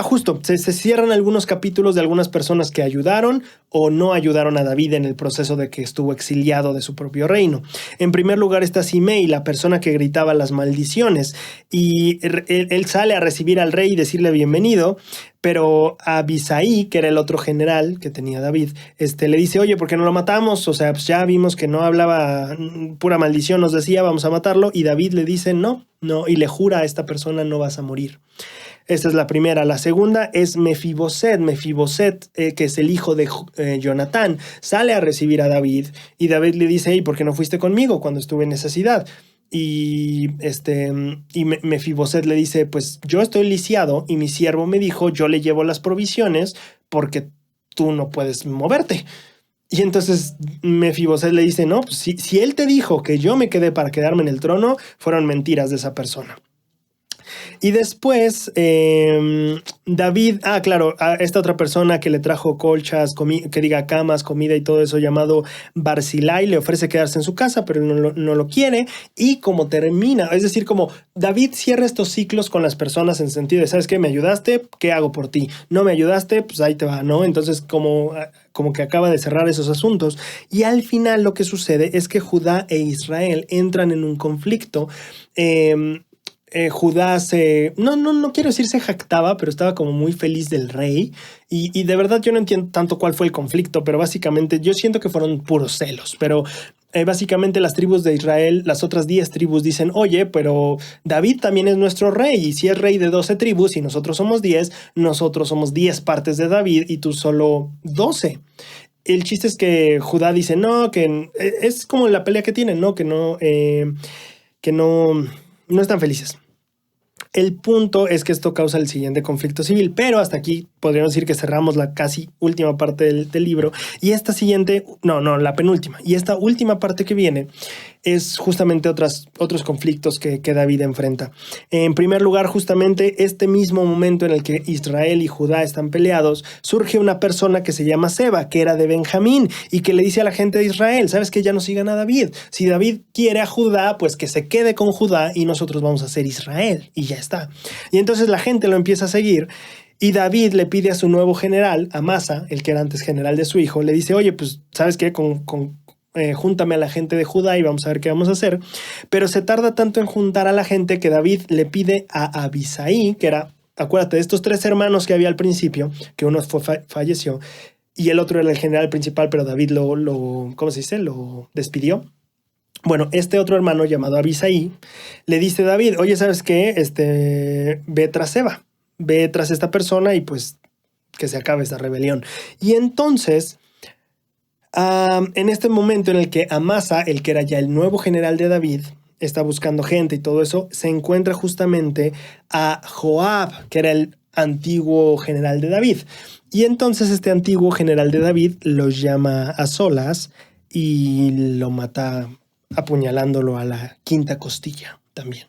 justo, se cierran algunos capítulos de algunas personas que ayudaron o no ayudaron a David en el proceso de que estuvo exiliado de su propio reino. En primer lugar está Simei, la persona que gritaba las maldiciones, y él sale a recibir al rey y decirle bienvenido, pero a Abisai, que era el otro general que tenía David, le dice, oye, ¿por qué no lo matamos? O sea, pues ya vimos que no hablaba pura maldición, nos decía, vamos a matarlo, y David le dice, no, y le jura a esta persona, no vas a morir. Esta es la primera. La segunda es Mefiboset. Mefiboset, que es el hijo de Jonatán, sale a recibir a David y David le dice, hey, ¿por qué no fuiste conmigo cuando estuve en necesidad? Y Mefiboset le dice, pues yo estoy lisiado y mi siervo me dijo, yo le llevo las provisiones porque tú no puedes moverte. Y entonces Mefiboset le dice, no, pues si él te dijo que yo me quedé para quedarme en el trono, fueron mentiras de esa persona. Y después David, claro, a esta otra persona que le trajo colchas, camas, comida y todo eso, llamado Barzilai, le ofrece quedarse en su casa, pero no lo quiere. Y como termina, es decir, como David cierra estos ciclos con las personas en sentido de, ¿sabes qué? ¿Me ayudaste? ¿Qué hago por ti? ¿No me ayudaste? Pues ahí te va, ¿no? Entonces como que acaba de cerrar esos asuntos. Y al final lo que sucede es que Judá e Israel entran en un conflicto. Judá no quiero decir se jactaba, pero estaba como muy feliz del rey. Y de verdad yo no entiendo tanto cuál fue el conflicto, pero básicamente yo siento que fueron puros celos. Pero básicamente las tribus de Israel, las otras 10 tribus dicen, oye, pero David también es nuestro rey. Y si es rey de 12 tribus y nosotros somos 10, nosotros somos 10 partes de David y tú solo 12. El chiste es que Judá dice, no, que es como la pelea que tienen, ¿no? Que no están felices. El punto es que esto causa el siguiente conflicto civil, pero hasta aquí podríamos decir que cerramos la casi última parte del libro. Y esta siguiente, la penúltima. Y esta última parte que viene es justamente otros conflictos que David enfrenta. En primer lugar, justamente este mismo momento en el que Israel y Judá están peleados, surge una persona que se llama Seba, que era de Benjamín, y que le dice a la gente de Israel, ¿sabes qué? Ya no sigan a David. Si David quiere a Judá, pues que se quede con Judá y nosotros vamos a ser Israel. Y ya está. Y entonces la gente lo empieza a seguir. Y David le pide a su nuevo general, Amasa, el que era antes general de su hijo, le dice, oye, pues, ¿sabes qué? Júntame a la gente de Judá y vamos a ver qué vamos a hacer. Pero se tarda tanto en juntar a la gente que David le pide a Abisai, que era, acuérdate, de estos 3 hermanos que había al principio, que uno falleció y el otro era el general principal, pero David ¿cómo se dice? Lo despidió. Bueno, este otro hermano llamado Abisai le dice a David, oye, ¿sabes qué? Ve tras Seba, ve tras esta persona y pues que se acabe esta rebelión. Y entonces, en este momento en el que Amasa, el que era ya el nuevo general de David, está buscando gente y todo eso, se encuentra justamente a Joab, que era el antiguo general de David. Y entonces este antiguo general de David lo llama a solas y lo mata apuñalándolo a la 5ª costilla también.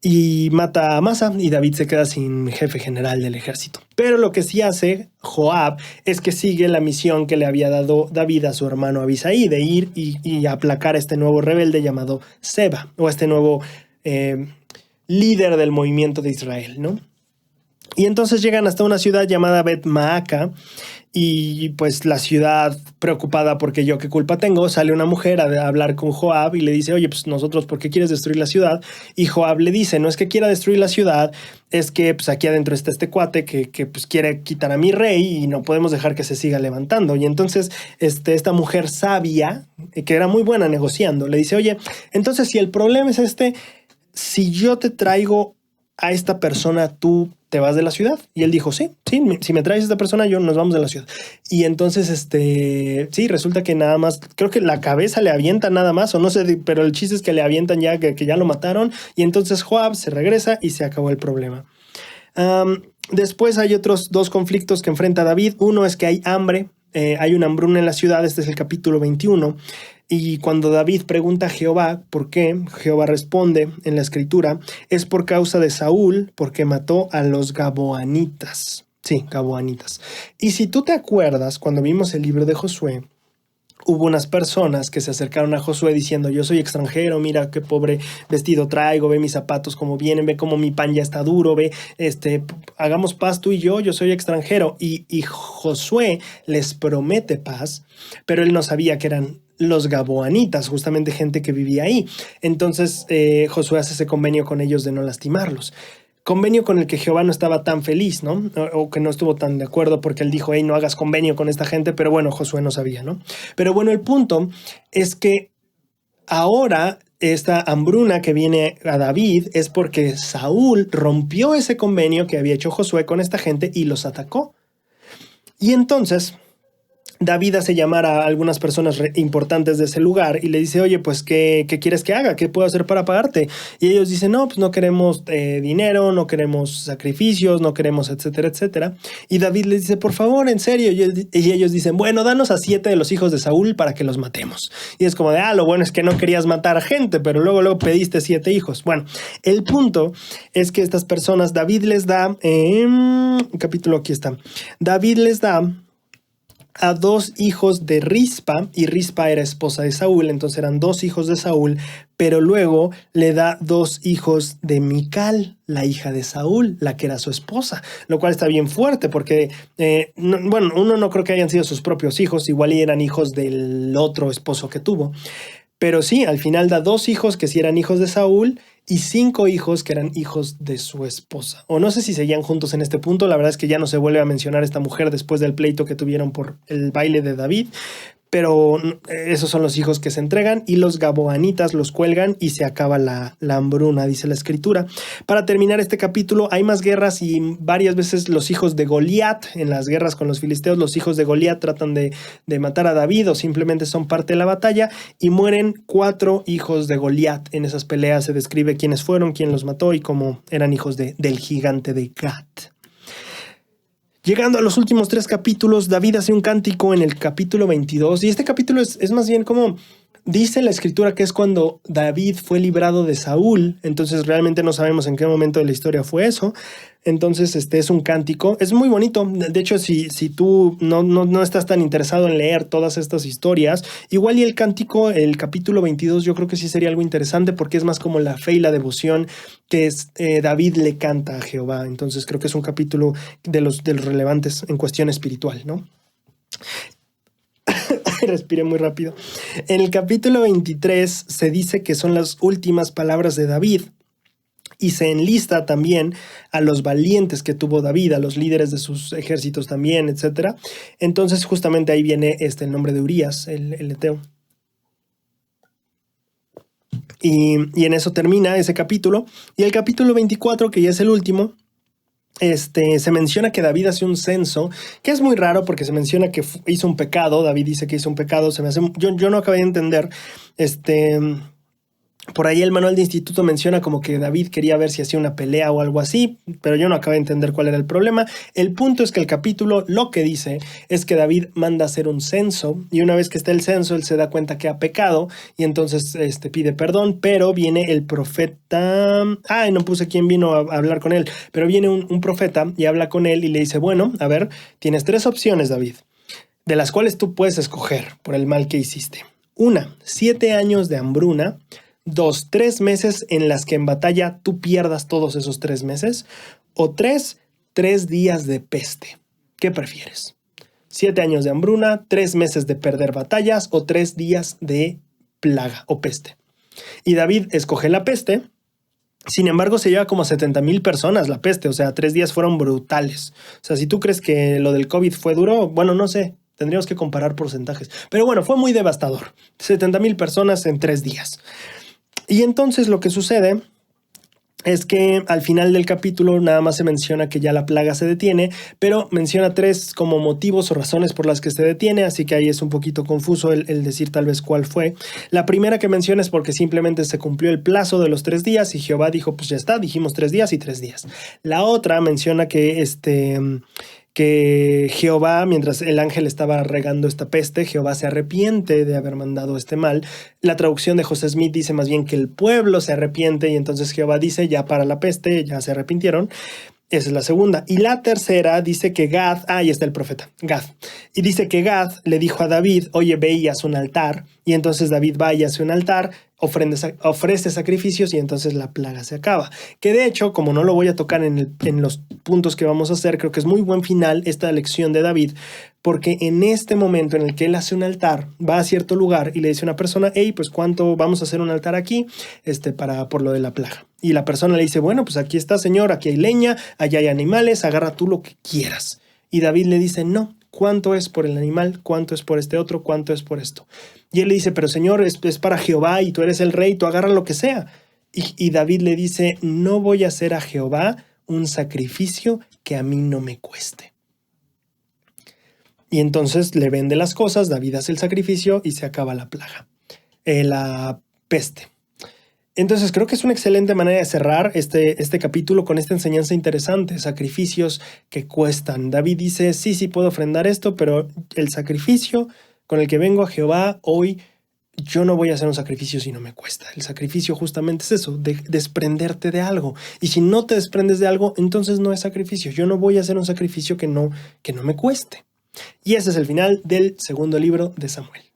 Y mata a Amasa y David se queda sin jefe general del ejército. Pero lo que sí hace Joab es que sigue la misión que le había dado David a su hermano Abisai de ir y aplacar a este nuevo rebelde llamado Seba, o este nuevo líder del movimiento de Israel, ¿no? Y entonces llegan hasta una ciudad llamada Bet Maaca Y pues la ciudad, preocupada porque yo qué culpa tengo, sale una mujer a hablar con Joab y le dice, oye, pues nosotros, ¿por qué quieres destruir la ciudad? Y Joab le dice, no es que quiera destruir la ciudad, es que pues aquí adentro está este cuate que pues quiere quitar a mi rey y no podemos dejar que se siga levantando. Y entonces esta mujer sabia, que era muy buena negociando, le dice, oye, entonces si el problema es si yo te traigo a esta persona, tú te vas de la ciudad. Y él dijo, sí, si me traes a esta persona, nos vamos de la ciudad. Y entonces, sí, resulta que nada más, creo que la cabeza le avienta nada más, o no sé, pero el chiste es que le avientan ya, que ya lo mataron. Y entonces Joab se regresa y se acabó el problema. Después hay otros dos conflictos que enfrenta David. Uno es que hay hambre, hay una hambruna en la ciudad. Este es el capítulo 21. Y cuando David pregunta a Jehová por qué, Jehová responde en la escritura, es por causa de Saúl, porque mató a los gaboanitas. Sí, gaboanitas. Y si tú te acuerdas, cuando vimos el libro de Josué, hubo unas personas que se acercaron a Josué diciendo, yo soy extranjero, mira qué pobre vestido traigo, ve mis zapatos como vienen, ve cómo mi pan ya está duro, ve, hagamos paz tú y yo soy extranjero. Y Josué les promete paz, pero él no sabía que eran los gaboanitas, justamente gente que vivía ahí. Entonces Josué hace ese convenio con ellos de no lastimarlos. Convenio con el que Jehová no estaba tan feliz, ¿no? O que no estuvo tan de acuerdo porque él dijo, hey, no hagas convenio con esta gente, pero bueno, Josué no sabía, ¿no? Pero bueno, el punto es que ahora esta hambruna que viene a David es porque Saúl rompió ese convenio que había hecho Josué con esta gente y los atacó. Y entonces David hace llamar a algunas personas importantes de ese lugar y le dice, oye, pues, ¿qué quieres que haga? ¿Qué puedo hacer para pagarte? Y ellos dicen, no, pues no queremos dinero, no queremos sacrificios, no queremos, etcétera, etcétera. Y David les dice, por favor, en serio. Y ellos dicen, bueno, danos a 7 de los hijos de Saúl para que los matemos. Y es como de, lo bueno es que no querías matar a gente, pero luego pediste 7 hijos. Bueno, el punto es que estas personas, David les da, capítulo aquí está, David les da a 2 hijos de Rispa, y Rispa era esposa de Saúl, entonces eran 2 hijos de Saúl, pero luego le da 2 hijos de Mical, la hija de Saúl, la que era su esposa, lo cual está bien fuerte porque, uno no creo que hayan sido sus propios hijos, igual eran hijos del otro esposo que tuvo, pero sí, al final da 2 hijos que sí eran hijos de Saúl, y 5 hijos que eran hijos de su esposa. O no sé si seguían juntos en este punto, la verdad es que ya no se vuelve a mencionar esta mujer después del pleito que tuvieron por el baile de David, pero esos son los hijos que se entregan y los gaboanitas los cuelgan y se acaba la hambruna, dice la escritura. Para terminar este capítulo, hay más guerras y varias veces los hijos de Goliat, en las guerras con los filisteos, los hijos de Goliat tratan de matar a David o simplemente son parte de la batalla y mueren 4 hijos de Goliat. En esas peleas se describe quiénes fueron, quién los mató y cómo eran hijos del gigante de Gat. Llegando a los últimos 3 capítulos, David hace un cántico en el capítulo 22 y este capítulo es más bien como dice la escritura que es cuando David fue librado de Saúl, entonces realmente no sabemos en qué momento de la historia fue eso. Entonces es un cántico, es muy bonito. De hecho, si tú no estás tan interesado en leer todas estas historias, igual y el cántico, el capítulo 22, yo creo que sí sería algo interesante porque es más como la fe y la devoción que David le canta a Jehová. Entonces creo que es un capítulo de los relevantes en cuestión espiritual, ¿no? Respiré muy rápido. En el capítulo 23 se dice que son las últimas palabras de David. Y se enlista también a los valientes que tuvo David, a los líderes de sus ejércitos también, etc. Entonces justamente ahí viene el nombre de Urías, el eteo. Y en eso termina ese capítulo. Y el capítulo 24, que ya es el último, se menciona que David hace un censo, que es muy raro porque se menciona que hizo un pecado. David dice que hizo un pecado. Yo no acabé de entender. Por ahí el manual de instituto menciona como que David quería ver si hacía una pelea o algo así, pero yo no acabé de entender cuál era el problema. El punto es que el capítulo lo que dice es que David manda a hacer un censo y una vez que está el censo él se da cuenta que ha pecado y entonces pide perdón, pero viene el profeta, no puse quién vino a hablar con él, pero viene un profeta y habla con él y le dice, bueno, a ver, tienes 3 opciones, David, de las cuales tú puedes escoger por el mal que hiciste. 1, 7 años de hambruna. 2, 3 meses en las que en batalla tú pierdas todos esos 3 meses. O 3 días de peste. ¿Qué prefieres? 7 años de hambruna, 3 meses de perder batallas o 3 días de plaga o peste. Y David escoge la peste. Sin embargo, se lleva como 70,000 personas la peste, o sea, 3 días fueron brutales. O sea, si tú crees que lo del COVID fue duro, bueno, no sé, tendríamos que comparar porcentajes. Pero bueno, fue muy devastador. 70,000 personas en 3 días. Y entonces lo que sucede es que al final del capítulo nada más se menciona que ya la plaga se detiene, pero menciona 3 como motivos o razones por las que se detiene, así que ahí es un poquito confuso el decir tal vez cuál fue. La primera que menciona es porque simplemente se cumplió el plazo de los 3 días y Jehová dijo, pues ya está, dijimos 3 días y 3 días. La otra menciona que Jehová, mientras el ángel estaba regando esta peste, Jehová se arrepiente de haber mandado este mal. La traducción de José Smith dice más bien que el pueblo se arrepiente y entonces Jehová dice, ya para la peste, ya se arrepintieron. Esa es la segunda. Y la tercera dice que Gad, ahí está el profeta, Gad. Y dice que Gad le dijo a David, oye, ve y haz un altar. Y entonces David va y hace un altar, ofrece sacrificios y entonces la plaga se acaba. Que de hecho, como no lo voy a tocar en los puntos que vamos a hacer, creo que es muy buen final esta lección de David, porque en este momento en el que él hace un altar, va a cierto lugar y le dice a una persona, hey, pues ¿cuánto vamos a hacer un altar aquí por lo de la plaga? Y la persona le dice, bueno, pues aquí está, señor, aquí hay leña, allá hay animales, agarra tú lo que quieras. Y David le dice, no, ¿cuánto es por el animal? ¿Cuánto es por este otro? ¿Cuánto es por esto? Y él le dice, pero señor, es para Jehová y tú eres el rey, tú agarra lo que sea. Y David le dice, no voy a hacer a Jehová un sacrificio que a mí no me cueste. Y entonces le vende las cosas, David hace el sacrificio y se acaba la plaga, la peste. Entonces creo que es una excelente manera de cerrar este capítulo con esta enseñanza interesante, sacrificios que cuestan. David dice, sí puedo ofrendar esto, pero el sacrificio con el que vengo a Jehová hoy, yo no voy a hacer un sacrificio si no me cuesta. El sacrificio justamente es eso, de desprenderte de algo. Y si no te desprendes de algo, entonces no es sacrificio. Yo no voy a hacer un sacrificio que no me cueste. Y ese es el final del segundo libro de Samuel.